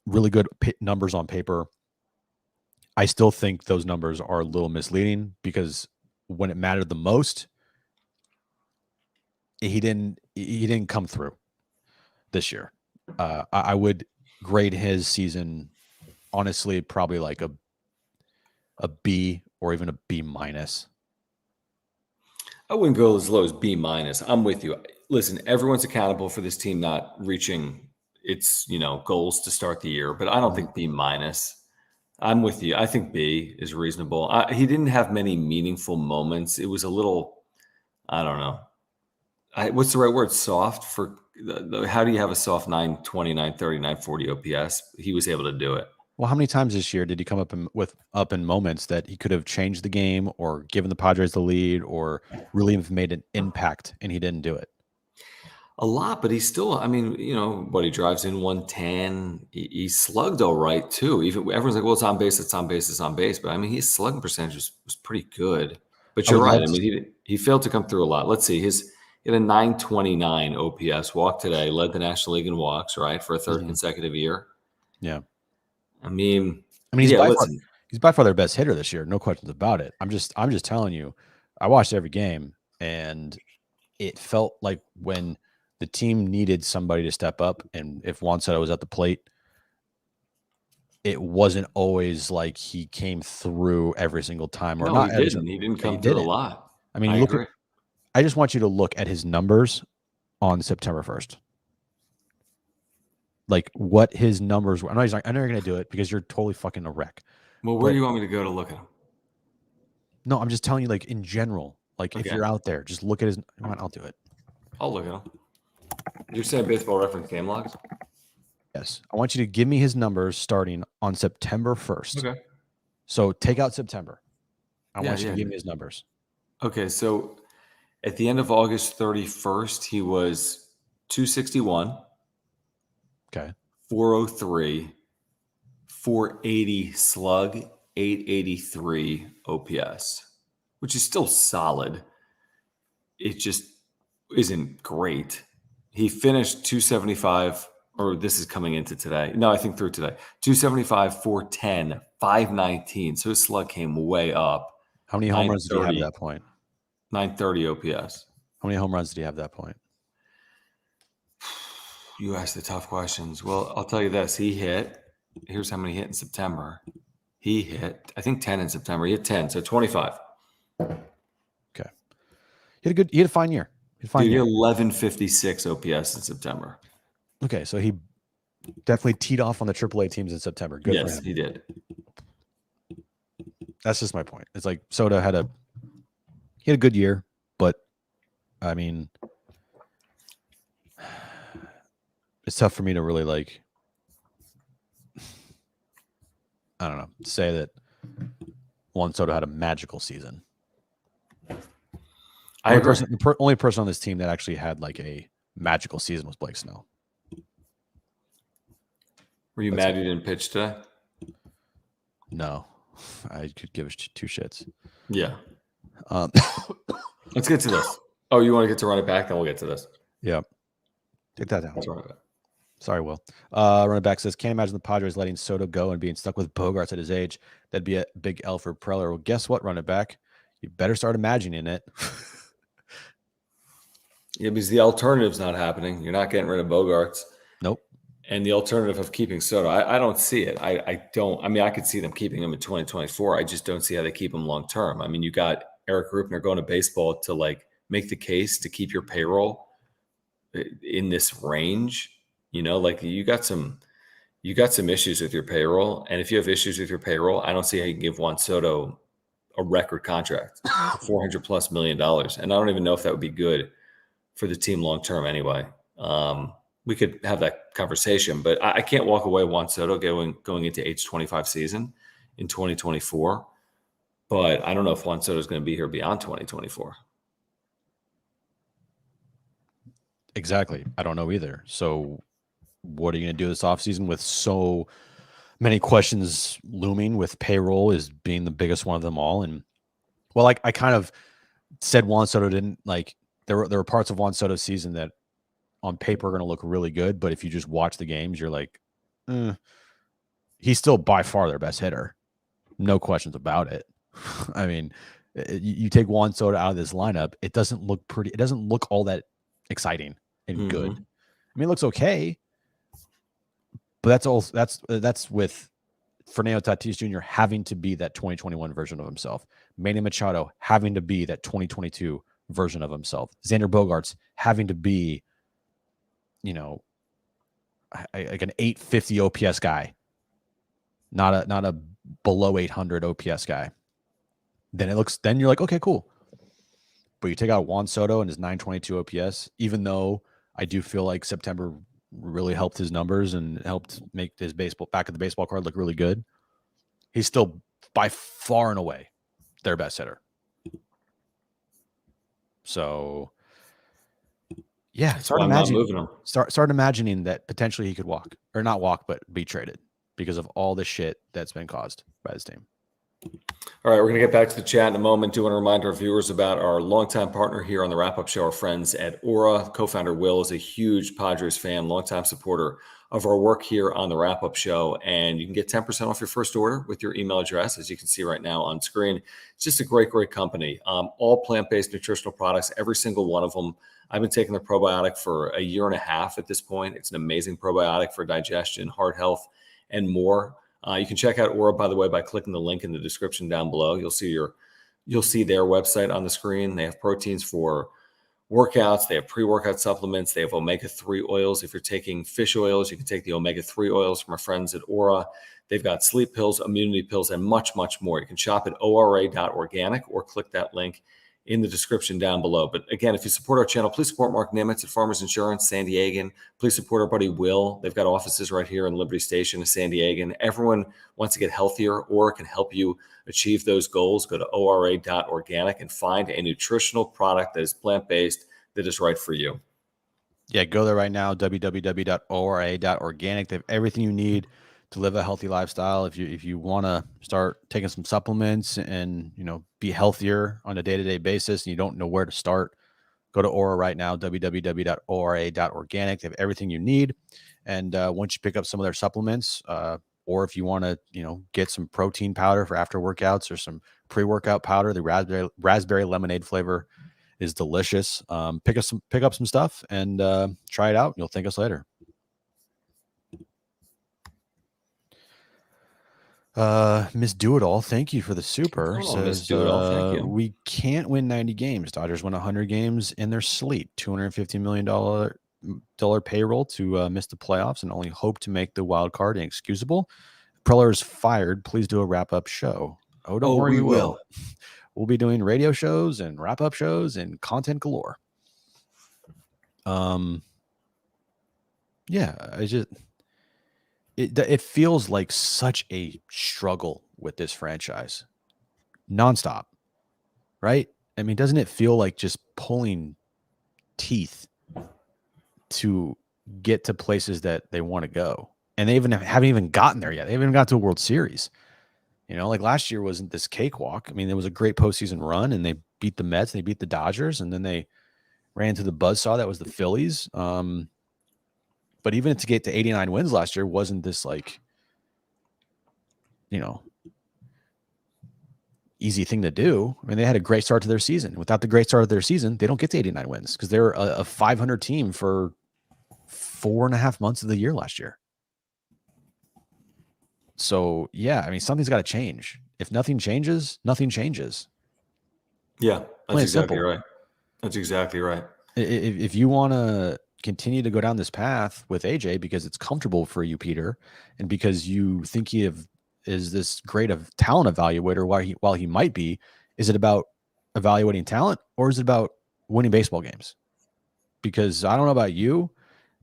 really good numbers on paper. I still think those numbers are a little misleading because when it mattered the most, he didn't come through this year. I would grade his season honestly probably like a B or even a B minus. I wouldn't go as low as B minus. I'm with you. Listen, everyone's accountable for this team not reaching its goals to start the year, but I don't think B minus. I'm with you. I think B is reasonable. He didn't have many meaningful moments. It was a little, I don't know. What's the right word? Soft for how do you have a soft 920, 930, 940 OPS? He was able to do it. Well, how many times this year did he come up in moments that he could have changed the game or given the Padres the lead or really have made an impact, and he didn't do it? A lot, but he's still, he drives in 110. He slugged all right, too. Even everyone's like, well, it's on base, it's on base, it's on base. But, his slugging percentage was pretty good. But you're right. He failed to come through a lot. Let's see. He had a 929 OPS, walked today, led the National League in walks, right, for a third consecutive year. Yeah. He's by far their best hitter this year. No questions about it. I'm just telling you, I watched every game, and it felt like when the team needed somebody to step up, and if Juan Soto was at the plate, it wasn't always like he came through every single time. Or not. He didn't. He didn't come through a lot. I just want you to look at his numbers on September 1st. Like what his numbers were. I know you're going to do it because you're totally fucking a wreck. Well, where do you want me to go to look at him? No, I'm just telling you, like in general, like if you're out there, just look at his. I'll do it. I'll look at him. You're saying Baseball Reference game logs? Yes. I want you to give me his numbers starting on September 1st. Okay. So take out September. I want you to give me his numbers. Okay. So at the end of August 31st, he was 261. Okay. 403, 480 slug, 883 OPS, which is still solid. It just isn't great. He finished 275, or this is coming into today. No, I think through today. 275, 410, 519. So his slug came way up. How many home runs did he have at that point? 930 OPS. How many home runs did he have at that point? You asked the tough questions. Well, I'll tell you this. He hit. Here's how many he hit in September. He hit, I think, 10 in September. He hit 10, so 25. Okay. He had a fine year. He had 1156 OPS in September. Okay, so he definitely teed off on the AAA teams in September. Good for him. Yes, he did. That's just my point. It's like Soto had a good year, but it's tough for me to really I don't know, say that Juan Soto had a magical season. I agree. Only person on this team that actually had like a magical season was Blake Snell. Were you mad you didn't pitch today? No, I could give two shits. Yeah. Let's get to this. Oh, you want to get to run it back? Then we'll get to this. Yeah. Take that down. Let's run it back. Sorry, Will. Running back says, can't imagine the Padres letting Soto go and being stuck with Bogaerts at his age. That'd be a big L for Preller. Well, guess what, running back? You better start imagining it. Yeah, because the alternative's not happening. You're not getting rid of Bogaerts. Nope. And the alternative of keeping Soto, I don't see it. I don't. I mean, I could see them keeping him in 2024. I just don't see how they keep him long term. I mean, you got Eric Rupner going to baseball to like make the case to keep your payroll in this range. You know, like you got some issues with your payroll, and if you have issues with your payroll, I don't see how you can give Juan Soto a record contract, $400+ million, and I don't even know if that would be good for the team long term. Anyway, we could have that conversation, but I can't walk away Juan Soto going into age 25 season in 2024. But I don't know if Juan Soto is going to be here beyond 2024. Exactly. I don't know either. So what are you going to do this offseason with so many questions looming, with payroll as being the biggest one of them all? And well, like I kind of said, Juan Soto didn't like, there were parts of Juan Soto's season that on paper are going to look really good, but if you just watch the games, you're like, he's still by far their best hitter. No questions about it. I mean, you take Juan Soto out of this lineup, it doesn't look pretty. It doesn't look all that exciting and good. I mean, it looks okay, but that's with Fernando Tatis Jr. having to be that 2021 version of himself. Manny Machado having to be that 2022 version of himself. Xander Bogaerts having to be, you know, like an 850 OPS guy, not a below 800 OPS guy. Then you're like, okay, cool. But you take out Juan Soto and his 922 OPS, even though I do feel like September really helped his numbers and helped make his back of the baseball card look really good. He's still by far and away their best hitter. So yeah, start imagining that potentially he could walk, or not walk, but be traded because of all the shit that's been caused by this team. All right, we're going to get back to the chat in a moment. Do want to remind our viewers about our longtime partner here on the wrap-up show, our friends at Aura. Co-founder Will is a huge Padres fan, longtime supporter of our work here on the wrap-up show, and you can get 10% off your first order with your email address, as you can see right now on screen. It's just a great, great company. All plant-based nutritional products, every single one of them. I've been taking the probiotic for a year and a half at this point. It's an amazing probiotic for digestion, heart health, and more. You can check out Aura, by the way, by clicking the link in the description down below. You'll see their website on the screen. They have proteins for workouts. They have pre-workout supplements. They have omega-3 oils. If you're taking fish oils, you can take the omega-3 oils from our friends at Aura. They've got sleep pills, immunity pills, and much, much more. You can shop at ora.organic or click that link in the description down below. But again, if you support our channel, please support Mark Nimitz at Farmers Insurance, San Diegan. Please support our buddy Will. They've got offices right here in Liberty Station in San Diegan. Everyone wants to get healthier or can help you achieve those goals. Go to ora.organic and find a nutritional product that is plant-based that is right for you. Yeah, go there right now, www.ora.organic. They have everything you need to live a healthy lifestyle. If you want to start taking some supplements and, you know, be healthier on a day-to-day basis and you don't know where to start, go to Aura right now, www.ora.organic. They have everything you need. And once you pick up some of their supplements, or if you want to, you know, get some protein powder for after workouts or some pre-workout powder, the raspberry lemonade flavor is delicious. Pick up some stuff and try it out. You'll thank us later. Miss Do-It-All, thank you for the super. Miss Do-It-All, thank you. We can't win 90 games. Dodgers won 100 games in their sleep. $250 million payroll to miss the playoffs and only hope to make the wild card inexcusable. Preller is fired. Please do a wrap-up show. Oh, don't worry, we will. We'll be doing radio shows and wrap-up shows and content galore. Yeah, it feels like such a struggle with this franchise, nonstop, right? I mean, doesn't it feel like just pulling teeth to get to places that they want to go? And they haven't even gotten there yet. They haven't even got to a World Series. Like last year wasn't this cakewalk. I mean, it was a great postseason run, and they beat the Mets, they beat the Dodgers, and then they ran into the buzzsaw that was the Phillies. But even to get to 89 wins last year wasn't this like, easy thing to do. I mean, they had a great start to their season. Without the great start of their season, they don't get to 89 wins because they're a 500 team for 4.5 months of the year last year. So, yeah, I mean, something's got to change. If nothing changes, nothing changes. Yeah, that's exactly right. That's exactly right. If you want to continue to go down this path with AJ because it's comfortable for you, Peter, and because you think he is this great of talent evaluator while he might be, is it about evaluating talent or is it about winning baseball games? Because I don't know about you,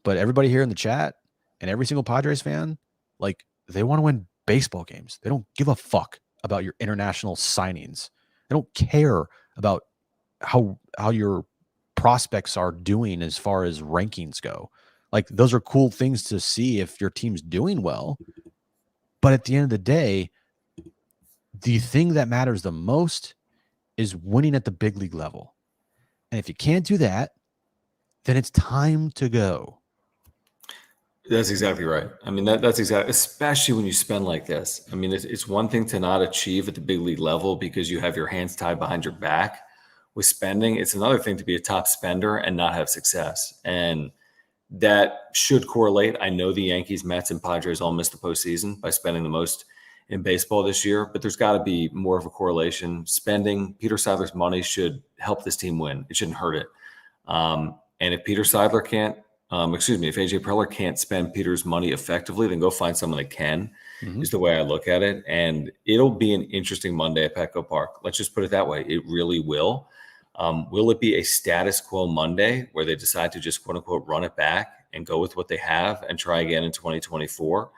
but everybody here in the chat and every single Padres fan, like, they want to win baseball games. They don't give a fuck about your international signings. They don't care about how your prospects are doing as far as rankings go. Like, those are cool things to see if your team's doing well. But at the end of the day, the thing that matters the most is winning at the big league level. And if you can't do that, then it's time to go. That's exactly right. I mean, that's exactly, especially when you spend like this. I mean, it's one thing to not achieve at the big league level because you have your hands tied behind your back with spending. It's another thing to be a top spender and not have success. And that should correlate. I know the Yankees, Mets, and Padres all missed the postseason by spending the most in baseball this year, but there's got to be more of a correlation. Spending Peter Seidler's money should help this team win. It shouldn't hurt it. And if Peter Seidler can't, if AJ Preller can't spend Peter's money effectively, then go find someone that can, is the way I look at it. And it'll be an interesting Monday at Petco Park. Let's just put it that way. It really will. Will it be a status quo Monday where they decide to just quote unquote run it back and go with what they have and try again in 2024?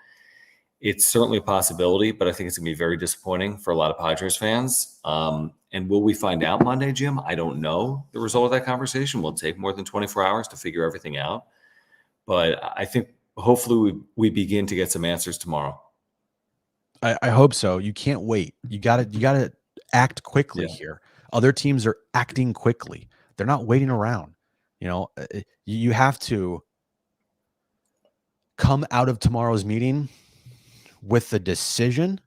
It's certainly a possibility, but I think it's going to be very disappointing for a lot of Padres fans. And will we find out Monday, Jim? I don't know the result of that conversation. Will it take more than 24 hours to figure everything out? But I think hopefully we begin to get some answers tomorrow. I hope so. You can't wait. You gotta act quickly here. Other teams are acting quickly. They're not waiting around. You have to come out of tomorrow's meeting with the decision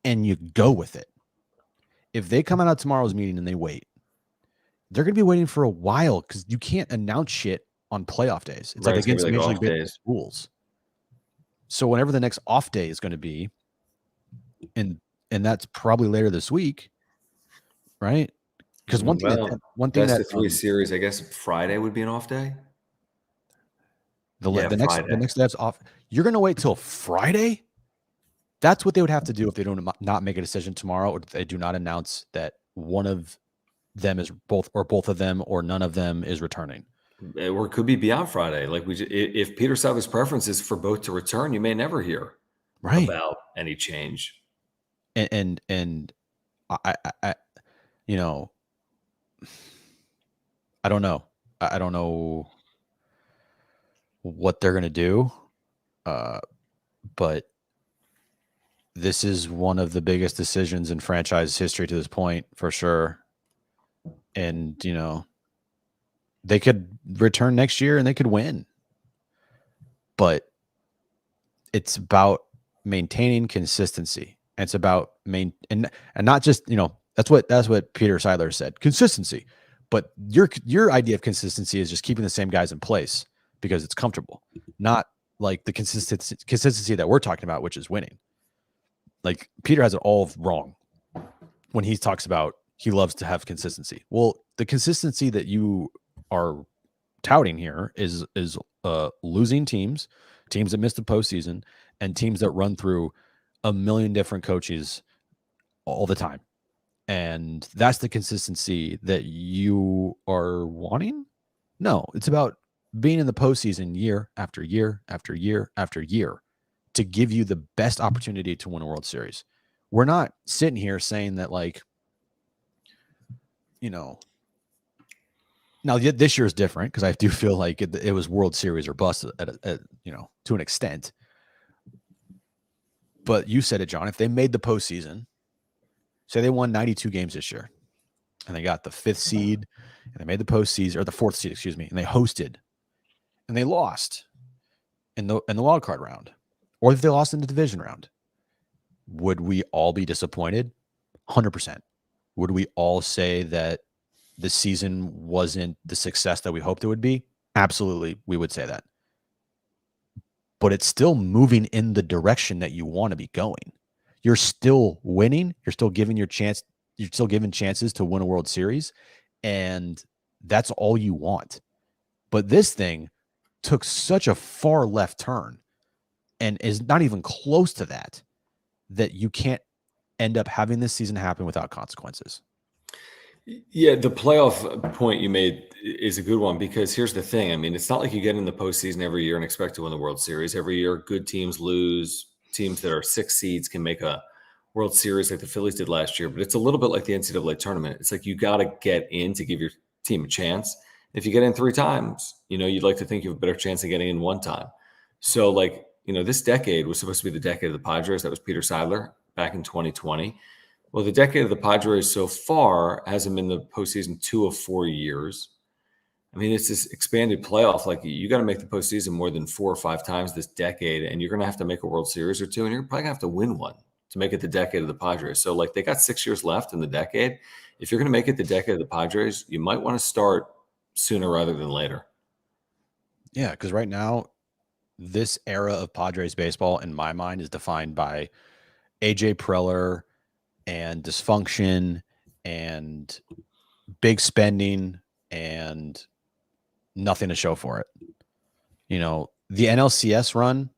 and you go with it. If they come out of tomorrow's meeting and they wait, they're going to be waiting for a while because you can't announce shit on playoff days. It's Right, like against Major League Baseball rules. So whenever the next off day is going to be, and that's probably later this week, right? Because one thing that's the 3 series, I guess Friday would be an off day. The next day that's off. You're going to wait till Friday? That's what they would have to do if they don't not make a decision tomorrow, or if they do not announce that one of them is both of them or none of them is returning. Or it could be beyond Friday. Like if Peter Seidler's preference is for both to return, you may never hear about any change. And I I don't know. I don't know what they're gonna do, but this is one of the biggest decisions in franchise history to this point, for sure. And they could return next year and they could win, but it's about maintaining consistency. And it's about and not just, that's what Peter Seidler said, consistency. But your idea of consistency is just keeping the same guys in place because it's comfortable, not like the consistency that we're talking about, which is winning. Like, Peter has it all wrong when he talks about he loves to have consistency. Well, the consistency that you are touting here is losing teams that miss the postseason, and teams that run through a million different coaches all the time. And that's the consistency that you are wanting. No, it's about being in the postseason year after year after year after year to give you the best opportunity to win a World Series. We're not sitting here saying that, like, now this year is different because I do feel like it was World Series or bust to an extent. But you said it, John. If they made the postseason, say they won 92 games this year, and they got the 5th seed, and they made the postseason, or the 4th seed, excuse me, and they hosted, and they lost in the wild card round, or if they lost in the division round, would we all be disappointed? 100%. Would we all say that the season wasn't the success that we hoped it would be? Absolutely, we would say that. But it's still moving in the direction that you want to be going. You're still winning. You're still giving chances to win a World Series, and that's all you want. But this thing took such a far left turn and is not even close to that you can't end up having this season happen without consequences. Yeah, the playoff point you made is a good one because here's the thing. I mean, it's not like you get in the postseason every year and expect to win the World Series. Every year, good teams lose. Teams that are 6 seeds can make a World Series like the Phillies did last year. But it's a little bit like the NCAA tournament. It's like you got to get in to give your team a chance. If you get in 3 times, you'd like to think you have a better chance of getting in 1 time. So, like, this decade was supposed to be the decade of the Padres. That was Peter Seidler back in 2020. Well, the decade of the Padres so far hasn't been the postseason 2 of 4 years. I mean, it's this expanded playoff. Like, you got to make the postseason more than 4 or 5 times this decade, and you're going to have to make a World Series or 2, and you're probably going to have to win 1 to make it the decade of the Padres. So, like, they got 6 years left in the decade. If you're going to make it the decade of the Padres, you might want to start sooner rather than later. Yeah, because right now, this era of Padres baseball, in my mind, is defined by AJ Preller and dysfunction and big spending and nothing to show for it. The NLCS run,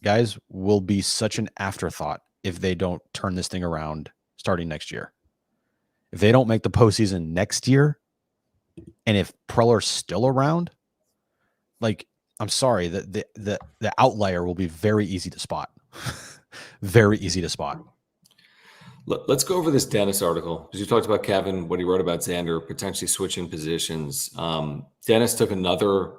guys, will be such an afterthought if they don't turn this thing around starting next year. If they don't make the postseason next year, and if Preller's still around, like, I'm sorry, the outlier will be very easy to spot. Very easy to spot. Let's go over this Dennis article because you talked about Kevin, what he wrote about Xander potentially switching positions. Dennis took another,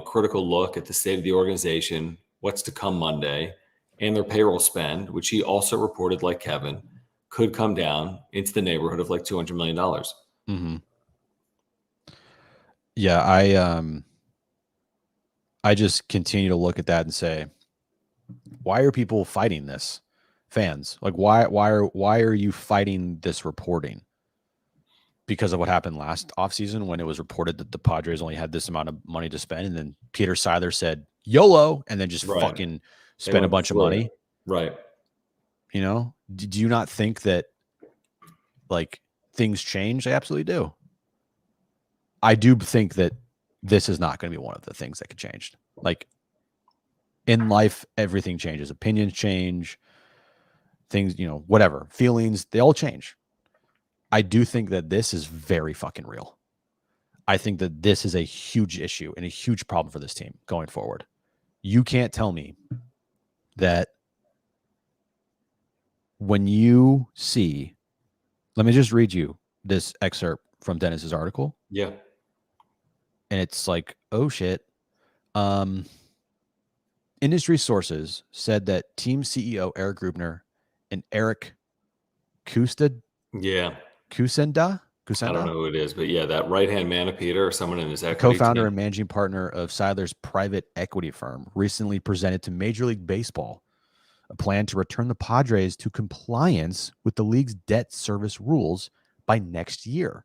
critical look at the state of the organization, what's to come Monday, and their payroll spend, which he also reported, like Kevin, could come down into the neighborhood of like $200 million. Mm-hmm. Yeah, I just continue to look at that and say, why are people fighting this? Fans, like, why are you fighting this reporting? Because of what happened last offseason when it was reported that the Padres only had this amount of money to spend, and then Peter Seidler said YOLO and then just fucking spend a bunch of money. Right. Do you not think that, like, things change? They absolutely do. I do think that this is not going to be one of the things that could change. Like, in life, everything changes. Opinions change. Things, whatever. Feelings, they all change. I do think that this is very fucking real. I think that this is a huge issue and a huge problem for this team going forward. You can't tell me that when you see, let me just read you this excerpt from Dennis's article. Yeah. And it's like, oh shit. Industry sources said that team CEO Eric Grubner and Eric Kusenda? I don't know who it is, but yeah, that right-hand man of Peter, or someone in his equity co-founder team. and managing partner of Seidler's private equity firm, recently presented to Major League Baseball a plan to return the Padres to compliance with the league's debt service rules by next year.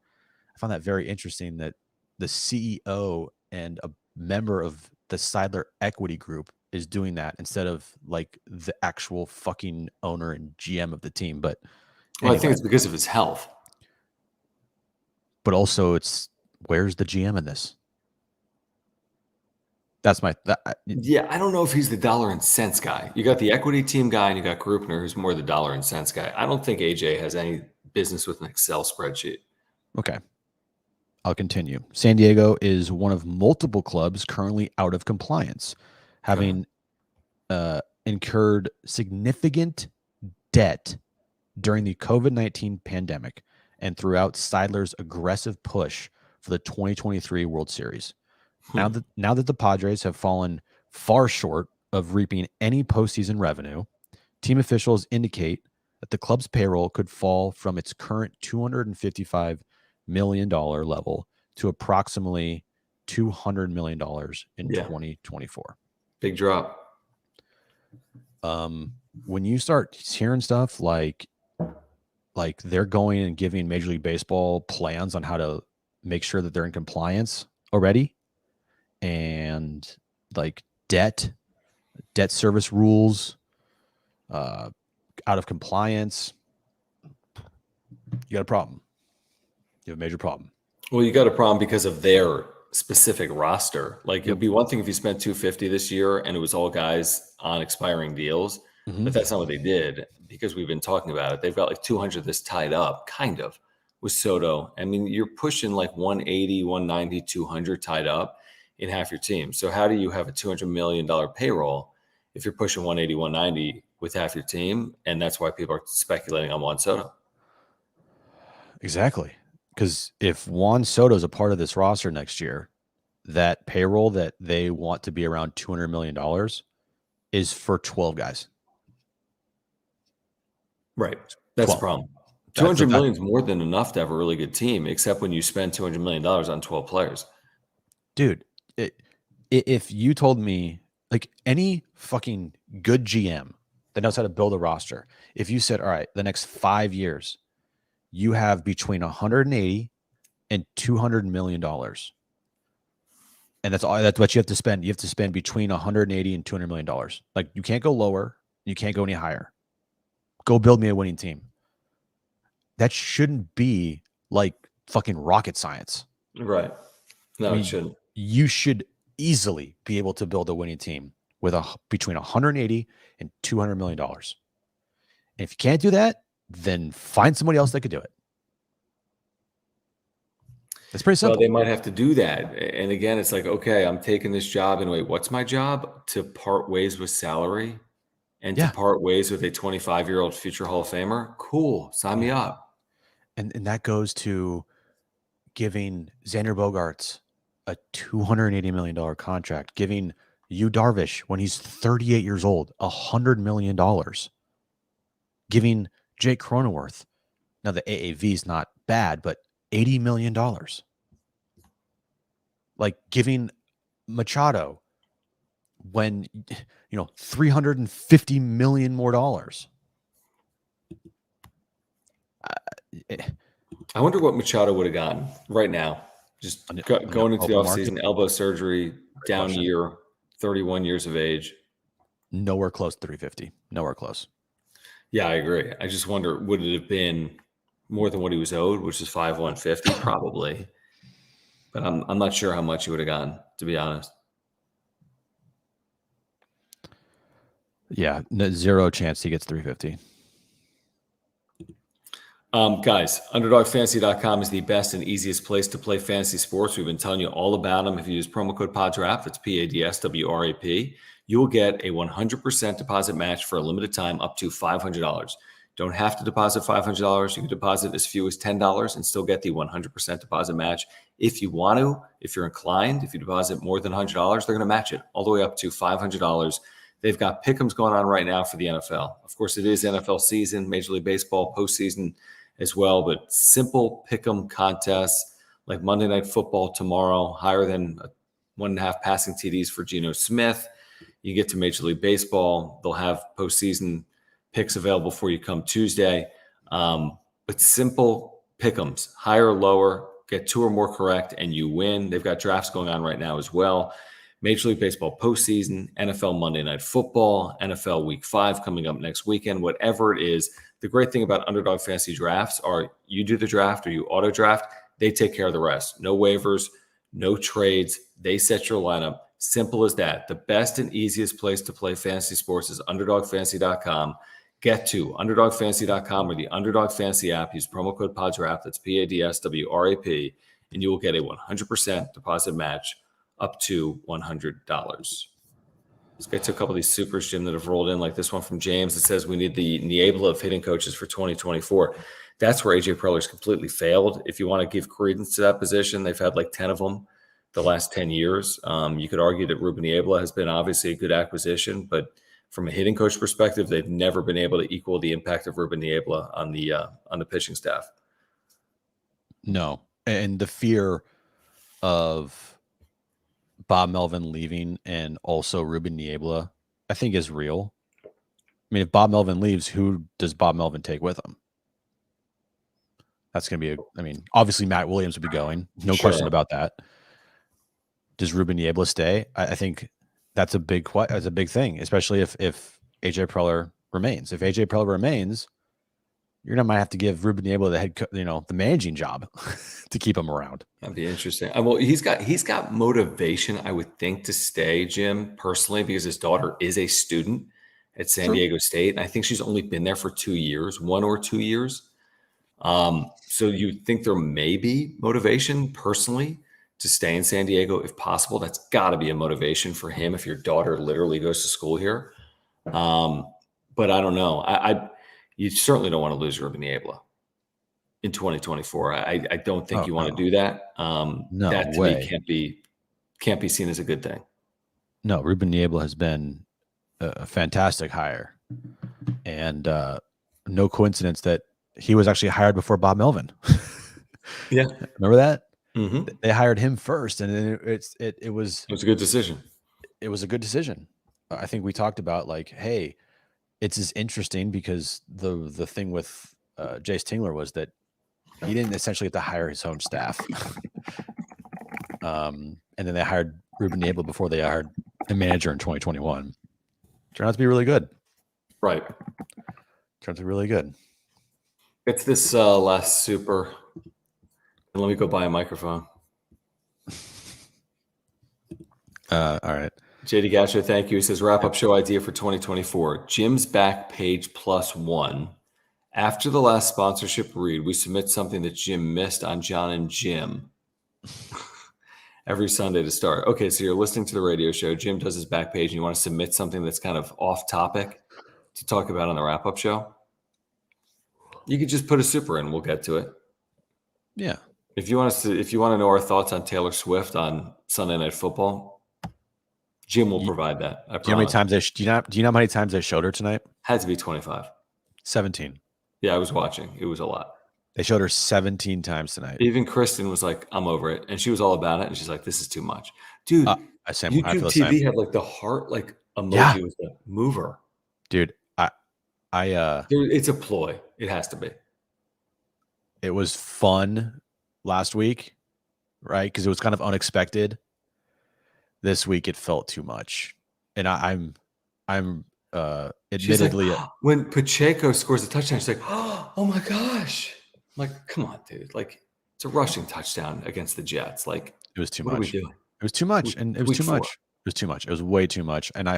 I found that very interesting that the CEO and a member of the Seidler Equity Group is doing that instead of, like, the actual fucking owner and GM of the team. But anyway. I think it's because of his health. But also, it's, where's the GM in this? That's my... Yeah, I don't know if he's the dollar and cents guy. You got the equity team guy, and you got Grubner, who's more the dollar and cents guy. I don't think AJ has any business with an Excel spreadsheet. Okay. I'll continue. San Diego is one of multiple clubs currently out of compliance, having incurred significant debt during the COVID-19 pandemic and throughout Seidler's aggressive push for the 2023 World Series. Now that the Padres have fallen far short of reaping any postseason revenue, team officials indicate that the club's payroll could fall from its current $255 million level to approximately $200 million in 2024. Big drop. When you start hearing stuff like they're going and giving Major League Baseball plans on how to make sure that they're in compliance already, and like debt service rules out of compliance, you got a problem. You have a major problem. Well, you got a problem because of their specific roster. Like, it'd be one thing if you spent $250 this year and it was all guys on expiring deals, but that's not what they did, because we've been talking about it. They've got like 200 that's tied up, kind of, with Soto. I mean, you're pushing like 180, 190, 200 tied up in half your team. So how do you have a $200 million payroll if you're pushing 180, 190 with half your team? And that's why people are speculating on Juan Soto. Exactly. Because if Juan Soto is a part of this roster next year, that payroll that they want to be around $200 million is for 12 guys. Right. That's 12. The problem. 200 million is more than enough to have a really good team, except when you spend $200 million on 12 players. Dude, if you told me, like, any fucking good GM that knows how to build a roster, if you said, all right, the next 5 years, you have between 180 and $200 million. And that's what you have to spend. You have to spend between 180 and $200 million. Like, you can't go lower. You can't go any higher. Go build me a winning team. That shouldn't be like fucking rocket science. Right. No, it shouldn't. You should easily be able to build a winning team with between 180 and $200 million. And if you can't do that, then find somebody else that could do it. It's pretty simple. Well, they might have to do that. And again, it's like, okay, I'm taking this job, and wait, what's my job? To part ways with salary and to part ways with a 25-year-old future Hall of Famer? Cool. Sign me up. And that goes to giving Xander Bogaerts a $280 million contract, giving Yu Darvish, when he's 38 years old, $100 million, giving Jake Cronenworth, now the AAV is not bad, but $80 million. Like, giving Machado, when, $350 million more dollars. I wonder what Machado would have gotten right now. Just going into the offseason, elbow surgery, down year, 31 years of age. Nowhere close to 350. Nowhere close. Yeah, I agree. I just wonder, would it have been more than what he was owed, which is $5,150? Probably. But I'm not sure how much he would have gotten, to be honest. Yeah, zero chance he gets 350. Guys, UnderdogFantasy.com is the best and easiest place to play fantasy sports. We've been telling you all about them. If you use promo code PODSWRAP, that's PADSWRAP, you will get a 100% deposit match for a limited time up to $500. Don't have to deposit $500. You can deposit as few as $10 and still get the 100% deposit match. If you want to, if you're inclined, if you deposit more than $100, they're going to match it all the way up to $500. They've got pick'ems going on right now for the NFL. Of course, it is NFL season, Major League Baseball postseason as well, but simple pick'em contests like Monday Night Football tomorrow, higher than 1.5 passing TDs for Geno Smith. You get to Major League Baseball, they'll have postseason picks available for you come Tuesday. But simple pick'ems, higher or lower, get 2 or more correct, and you win. They've got drafts going on right now as well. Major League Baseball postseason, NFL Monday Night Football, NFL Week 5 coming up next weekend, whatever it is. The great thing about Underdog Fantasy drafts are you do the draft or you auto draft, they take care of the rest. No waivers, no trades. They set your lineup. Simple as that. The best and easiest place to play fantasy sports is UnderdogFantasy.com. Get to UnderdogFantasy.com or the Underdog Fantasy app. Use promo code PODSWRAP. That's PADSWRAP. and you will get a 100% deposit match up to $100. Let's get to a couple of these supers, Jim, that have rolled in, like this one from James that says we need the Niebla of hitting coaches for 2024. That's where AJ Preller's completely failed. If you want to give credence to that position, they've had like 10 of them the last 10 years. You could argue that Ruben Niebla has been obviously a good acquisition, but from a hitting coach perspective, they've never been able to equal the impact of Ruben Niebla on the pitching staff. No, and the fear of Bob Melvin leaving and also Ruben Niebla, I think, is real. I mean, if Bob Melvin leaves, who does Bob Melvin take with him? That's going to be obviously Matt Williams would be going. No question about that. Does Ruben Niebla stay? I think that's a big thing, especially if AJ Preller remains. If AJ Preller remains, you're gonna might have to give Ruben Niebla the managing job to keep him around. That'd be interesting. Well, he's got motivation, I would think, to stay, Jim, personally, because his daughter is a student at San Diego State, and I think she's only been there for 2 years, 1 or 2 years. So you think there may be motivation personally to stay in San Diego if possible. That's got to be a motivation for him if your daughter literally goes to school here. But I don't know. You certainly don't want to lose Ruben Niebla in 2024. I don't think you want to do that. No, that to me can't be seen as a good thing. No, Ruben Niebla has been a fantastic hire, and no coincidence that he was actually hired before Bob Melvin. Yeah, remember that? Mm-hmm. They hired him first, and then it was a good decision. It was a good decision. I think we talked about like, hey, it's just interesting because the thing with Jace Tingler was that he didn't essentially have to hire his own staff. And then they hired Ruben Niebla before they hired a manager in 2021. Turned out to be really good. Right. Turned out to be really good. It's this last super. And let me go buy a microphone. All right. JD Gacho, thank you. He says, wrap-up show idea for 2024. Jim's back page +1. After the last sponsorship read, we submit something that Jim missed on John and Jim every Sunday to start. Okay, so you're listening to the radio show. Jim does his back page, and you want to submit something that's kind of off topic to talk about on the wrap-up show? You could just put a super in. We'll get to it. Yeah. If you want to know our thoughts on Taylor Swift on Sunday Night Football, Jim will provide that. Do you know how many times do you know how many times they showed her tonight? Had to be 25. 17. Yeah, I was watching. It was a lot. They showed her 17 times tonight. Even Kristen was like, I'm over it. And she was all about it. And she's like, this is too much. Dude, YouTube TV had like the heart like emoji with the mover. Dude, it's a ploy. It has to be. It was fun last week, right? Because it was kind of unexpected. This week it felt too much. And I'm admittedly like, when Pacheco scores a touchdown, she's like, oh my gosh. I'm like, come on, dude. Like, it's a rushing touchdown against the Jets. Like, it was too much. What are we doing? It was too much. And it was too much. It was too much. It was way too much. And I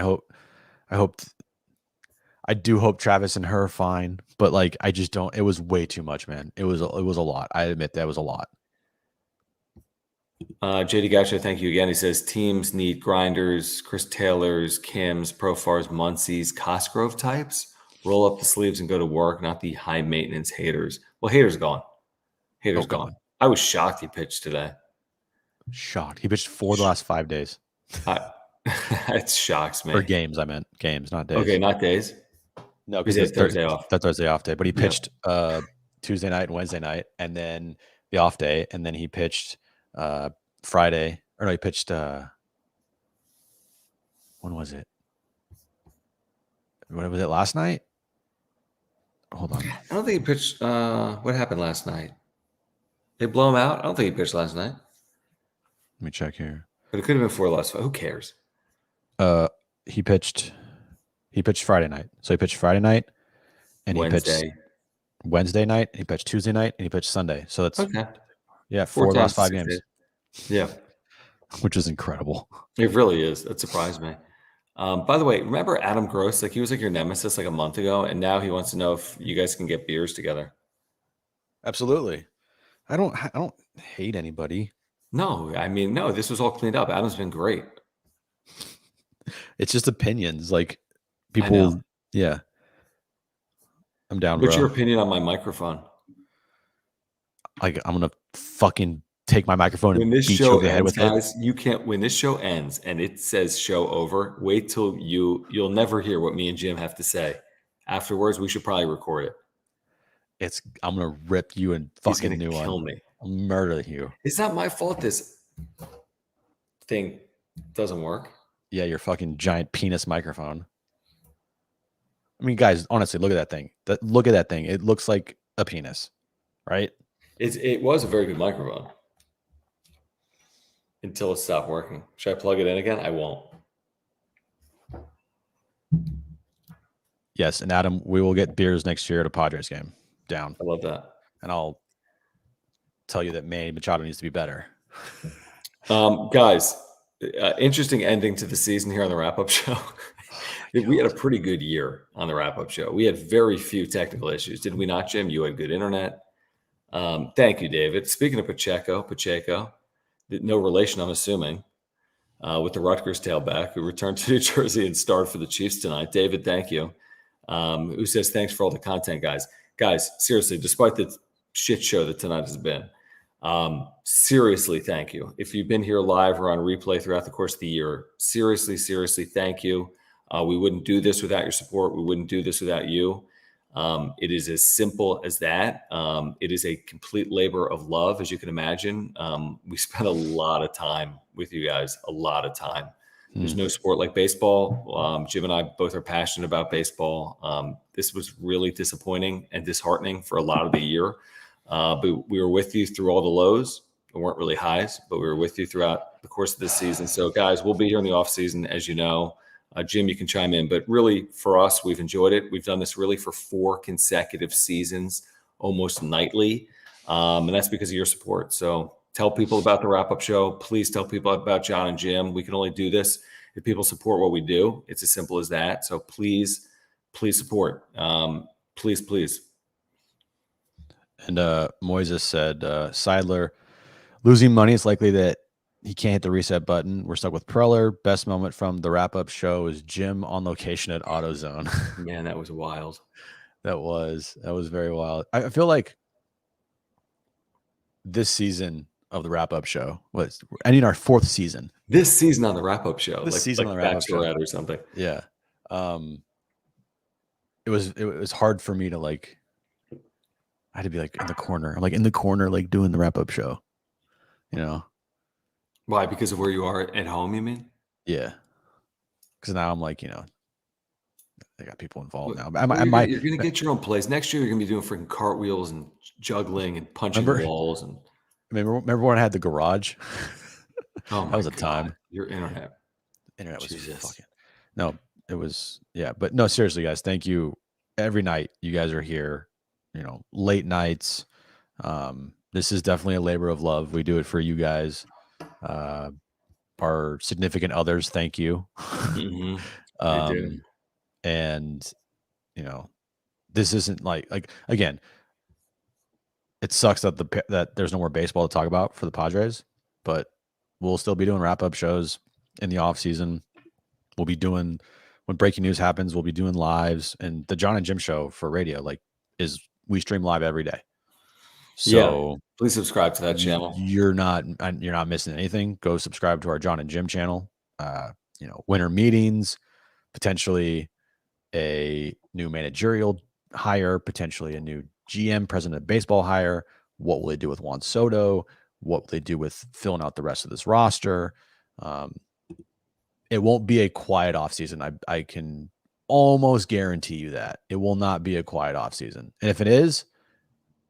do hope Travis and her are fine, but like, I just don't, it was way too much, man. It was a lot. I admit that was a lot. JD Gacho, thank you again. He says teams need grinders, Chris Taylors, Kims, Profars, Muncies, Cosgrove types. Roll up the sleeves and go to work, not the high maintenance haters. Well, haters gone. Haters gone. I was shocked he pitched today. Shocked. He pitched 4 the last 5 days. It shocks me. Or games, I meant. Games, not days. Okay, not days? No, because it's Thursday off. That Thursday off day. But he pitched Tuesday night and Wednesday night, and then the off day, and then he pitched Friday. Or no, he pitched when was it? When was it? Last night? Hold on. I don't think he pitched. What happened last night? They blow him out? I don't think he pitched last night. Let me check here. But it could have been 4 last. Who cares? He pitched Friday night. So he pitched Friday night, and he pitched Wednesday night. He pitched Tuesday night, and he pitched Sunday. So that's 4 the last 5 games. Yeah, which is incredible. It really is. That surprised me. By the way, remember Adam Gross? Like, he was like your nemesis like a month ago, and now he wants to know if you guys can get beers together. Absolutely. I don't hate anybody. No, I mean, no, this was all cleaned up. Adam's been great. It's just opinions. Like I know. people, yeah. I'm down, What's bro. your opinion on my microphone? Like I'm gonna fucking take my microphone When and this beat you show over the head ends, with it. guys, you can't. When this show ends and it says show over, wait till you'll never hear what me and Jim have to say. Afterwards, we should probably record it. I'm gonna rip you and He's fucking gonna new kill one. me. I'll murder you. It's not my fault this thing doesn't work. Yeah, your fucking giant penis microphone. I mean, guys, honestly, look at that thing. Look at that thing. It looks like a penis, right? It was a very good microphone until it stopped working. Should I plug it in again? I won't. Yes, and Adam, we will get beers next year at a Padres game. Down. I love that. And I'll tell you that Manny Machado needs to be better. Guys, interesting ending to the season here on the wrap-up show. We had a pretty good year on the wrap-up show. We had very few technical issues. Did we not, Jim? You had good internet. Thank you, David. Speaking of Pacheco, no relation, I'm assuming, with the Rutgers tailback, who returned to New Jersey and starred for the Chiefs tonight. David, thank you. Who says, thanks for all the content, guys. Guys, seriously, despite the shit show that tonight has been, seriously, thank you. If you've been here live or on replay throughout the course of the year, seriously, thank you. We wouldn't do this without your support. We wouldn't do this without you. It is as simple as that. It is a complete labor of love, as you can imagine. We spend a lot of time with you guys, a lot of time. There's no sport like baseball. Jim and I both are passionate about baseball. This was really disappointing and disheartening for a lot of the year. But we were with you through all the lows. They weren't really highs, but we were with you throughout the course of this season. So, guys, we'll be here in the offseason, as you know. Jim, you can chime in. But really, for us, we've enjoyed it. We've done this really for 4 consecutive seasons, almost nightly. And that's because of your support. So tell people about the wrap-up show. Please tell people about John and Jim. We can only do this if people support what we do. It's as simple as that. So please support. Please. And Moises said, Seidler, losing money, it's likely that he can't hit the reset button. We're stuck with Preller. Best moment from the wrap-up show is Jim on location at AutoZone. Man, that was wild. That was very wild. I feel like this season of the wrap-up show was ending our 4th season. This season on the wrap-up show. This season on the wrap-up show. or something. Yeah. It was hard for me to like, I had to be like in the corner. I'm like in the corner, like doing the wrap-up show, you know? Why? Because of where you are at home, you mean? Yeah. Because now I'm like, they got people involved now. You're going to get your own place. Next year, you're going to be doing freaking cartwheels and juggling and punching walls. And remember when I had the garage? Oh, that was a time. Your internet was fucking. No, it was, yeah. But no, seriously, guys, thank you. Every night you guys are here, late nights. This is definitely a labor of love. We do it for you guys. Our significant others, thank you. Mm-hmm. And this isn't like again, it sucks that there's no more baseball to talk about for the Padres, but we'll still be doing wrap-up shows in the off season. We'll be doing, when breaking news happens, we'll be doing lives, and the John and Jim show for radio we stream live every day. So please subscribe to that channel. You're not missing anything. Go subscribe to our John and Jim channel. Winter meetings, potentially a new managerial hire, potentially a new GM, president of baseball hire. What will they do with Juan Soto? What will they do with filling out the rest of this roster? It won't be a quiet offseason. I can almost guarantee you that. It will not be a quiet offseason. And if it is,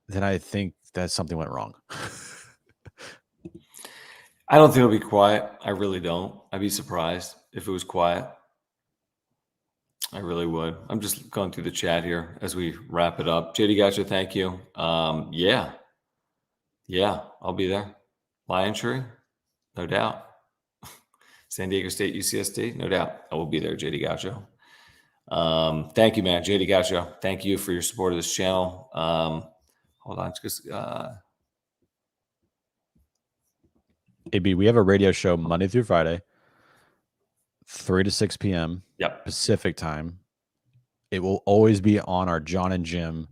then I think that something went wrong. I don't think it'll be quiet. I really don't. I'd be surprised if it was quiet. I really would. I'm just going through the chat here as we wrap it up. JD Gotcha, thank you. Yeah, I'll be there. Lion Tree, no doubt. San Diego State, UCSD, no doubt. I will be there, JD Gotcha. Thank you, man. JD Gotcha, thank you for your support of this channel. Hold on, just AB, we have a radio show Monday through Friday, 3 to 6 p.m. Yep. Pacific time. It will always be on our John and Jim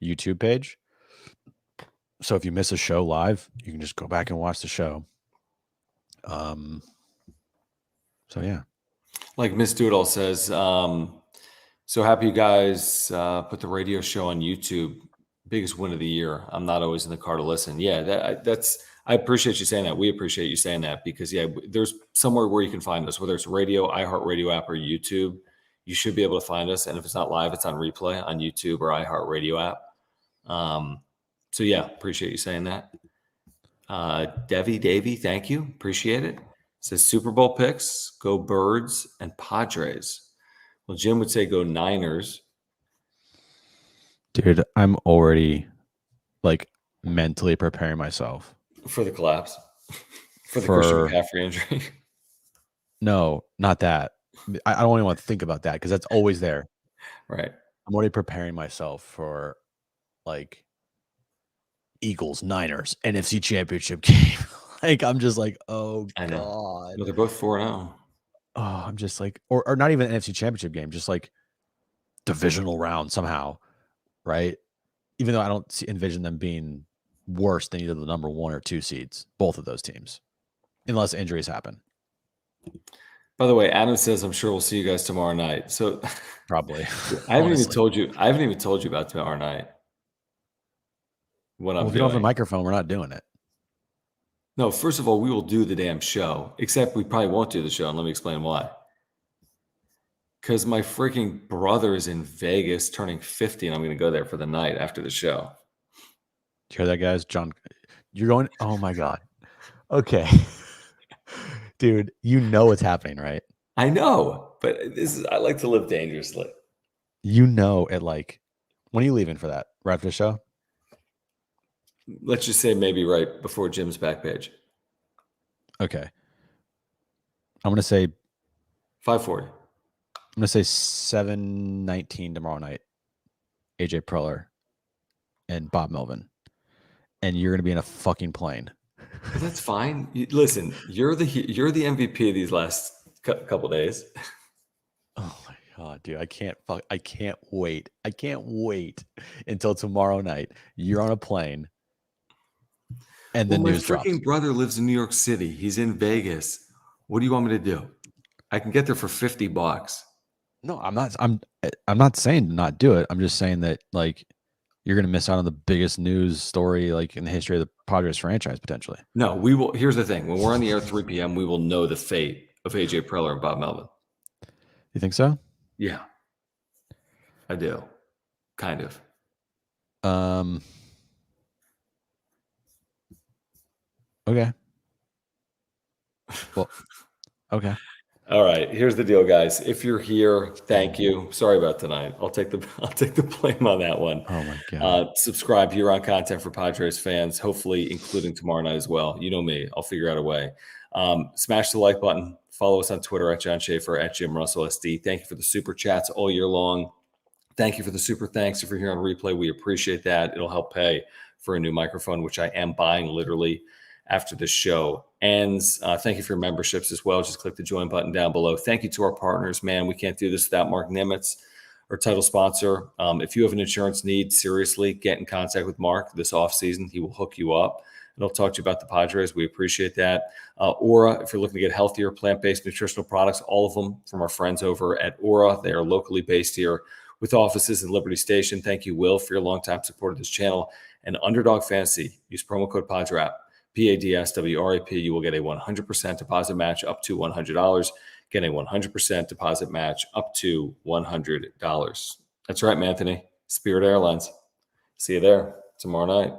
YouTube page. So if you miss a show live, you can just go back and watch the show. So yeah. Like Miss Doodle says, so happy you guys put the radio show on YouTube. Biggest win of the year. I'm not always in the car to listen. Yeah, that's. I appreciate you saying that. We appreciate you saying that because there's somewhere where you can find us, whether it's radio, iHeartRadio app, or YouTube. You should be able to find us, and if it's not live, it's on replay on YouTube or iHeartRadio app. So yeah, appreciate you saying that. Davy, thank you. Appreciate it. Says Super Bowl picks, go Birds and Padres. Well, Jim would say go Niners. Dude, I'm already like mentally preparing myself for the collapse, for the Christian McCaffrey injury. No, not that. I don't even want to think about that because that's always there. Right. I'm already preparing myself for like Eagles, Niners, NFC Championship game. Like I'm just like, oh God. Well, they're both 4-0. Oh, I'm just like, or not even NFC Championship game, just like divisional round somehow, right? Even though I don't envision them being worse than either the number 1 or 2 seeds, both of those teams, unless injuries happen. By the way, Adam says, I'm sure we'll see you guys tomorrow night. So probably. I haven't even told you about tomorrow night. What I'm if you don't have a microphone, we're not doing it. No, first of all, we will do the damn show, except we probably won't do the show. And let me explain why. Because my freaking brother is in Vegas turning 50, and I'm going to go there for the night after the show. You hear that, guys? John, you're going, oh my God. Okay. Dude, you know what's happening, right? I know, but I like to live dangerously. You know, at like, when are you leaving for that? Right after the show? Let's just say maybe right before Jim's back page. Okay. I'm going to say 5:40. I'm going to say 7:19 tomorrow night. AJ Preller and Bob Melvin. And you're going to be in a fucking plane. But that's fine. Listen, you're the MVP of these last couple days. Oh my God, dude. I can't wait. I can't wait until tomorrow night. You're on a plane. And the news drops. My freaking brother lives in New York City. He's in Vegas. What do you want me to do? I can get there for $50. No, I'm not saying to not do it. I'm just saying that like you're going to miss out on the biggest news story like in the history of the Padres franchise potentially. No, we will. Here's the thing: when we're on the air at 3 p.m., we will know the fate of AJ Preller and Bob Melvin. You think so? Yeah, I do. Kind of. Okay. Well, okay. All right. Here's the deal, guys. If you're here, thank you. Sorry about tonight. I'll take the blame on that one. Oh my God. Subscribe here on content for Padres fans, hopefully including tomorrow night as well. You know me. I'll figure out a way. Smash the like button. Follow us on Twitter at John Schaefer, at Jim Russell SD. Thank you for the super chats all year long. Thank you for the super thanks. If you're here on replay, we appreciate that. It'll help pay for a new microphone, which I am buying literally after the show ends. Thank you for your memberships as well. Just click the join button down below. Thank you to our partners, man. We can't do this without Mark Nimitz, our title sponsor. If you have an insurance need, seriously, get in contact with Mark this offseason. He will hook you up. And I'll talk to you about the Padres. We appreciate that. Aura, if you're looking to get healthier, plant-based nutritional products, all of them from our friends over at Aura. They are locally based here with offices in Liberty Station. Thank you, Will, for your longtime support of this channel. And Underdog Fantasy, use promo code PADSWRAP, PADSWRAP. You will get a 100% deposit match up to $100. Get a 100% deposit match up to $100. That's right, Anthony. Spirit Airlines. See you there tomorrow night.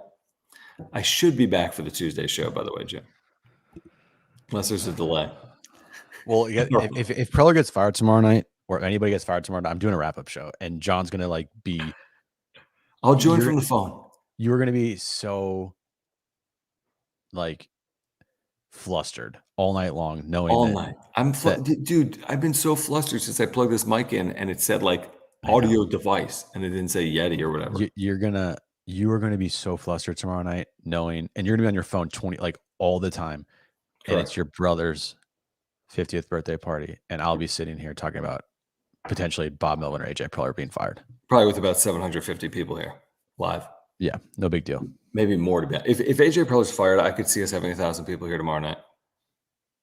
I should be back for the Tuesday show, by the way, Jim. Unless there's a delay. Well, if Preller gets fired tomorrow night, or anybody gets fired tomorrow night, I'm doing a wrap-up show, and John's gonna like be. I'll join from the phone. You are gonna be so like flustered all night long, knowing all that, night. I'm dude. I've been so flustered since I plugged this mic in, and it said like audio device, and it didn't say Yeti or whatever. You are gonna be so flustered tomorrow night, knowing, and you're gonna be on your phone all the time, and it's Correct. your brother's 50th birthday party, and I'll be sitting here talking about potentially Bob Melvin or AJ Preller being fired. Probably with about 750 people here live. Yeah, no big deal. Maybe more to be. If AJ Preller's fired, I could see us having 1,000 people here tomorrow night.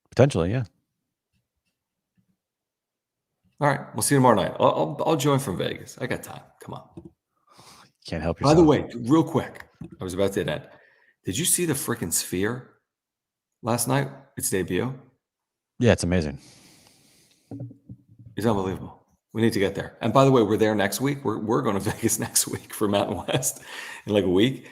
Potentially, yeah. All right, we'll see you tomorrow night. I'll join from Vegas. I got time. Come on. Can't help yourself. By the way, real quick, I was about to hit that. Did you see the freaking Sphere last night? Its debut. Yeah, it's amazing. It's unbelievable. We need to get there. And by the way, we're there next week. We're going to Vegas next week for Mountain West in like a week.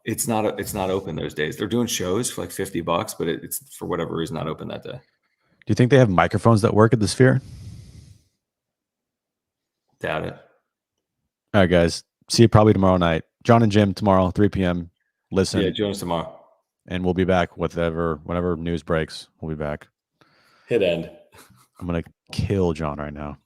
It's not open those days. They're doing shows for like $50, but it's for whatever reason not open that day. Do you think they have microphones that work at the Sphere? Doubt it. All right, guys. See you probably tomorrow night. John and Jim tomorrow, 3 p.m. Listen. Yeah, join us tomorrow. And we'll be back whenever news breaks. We'll be back. Hit end. I'm going to kill John right now.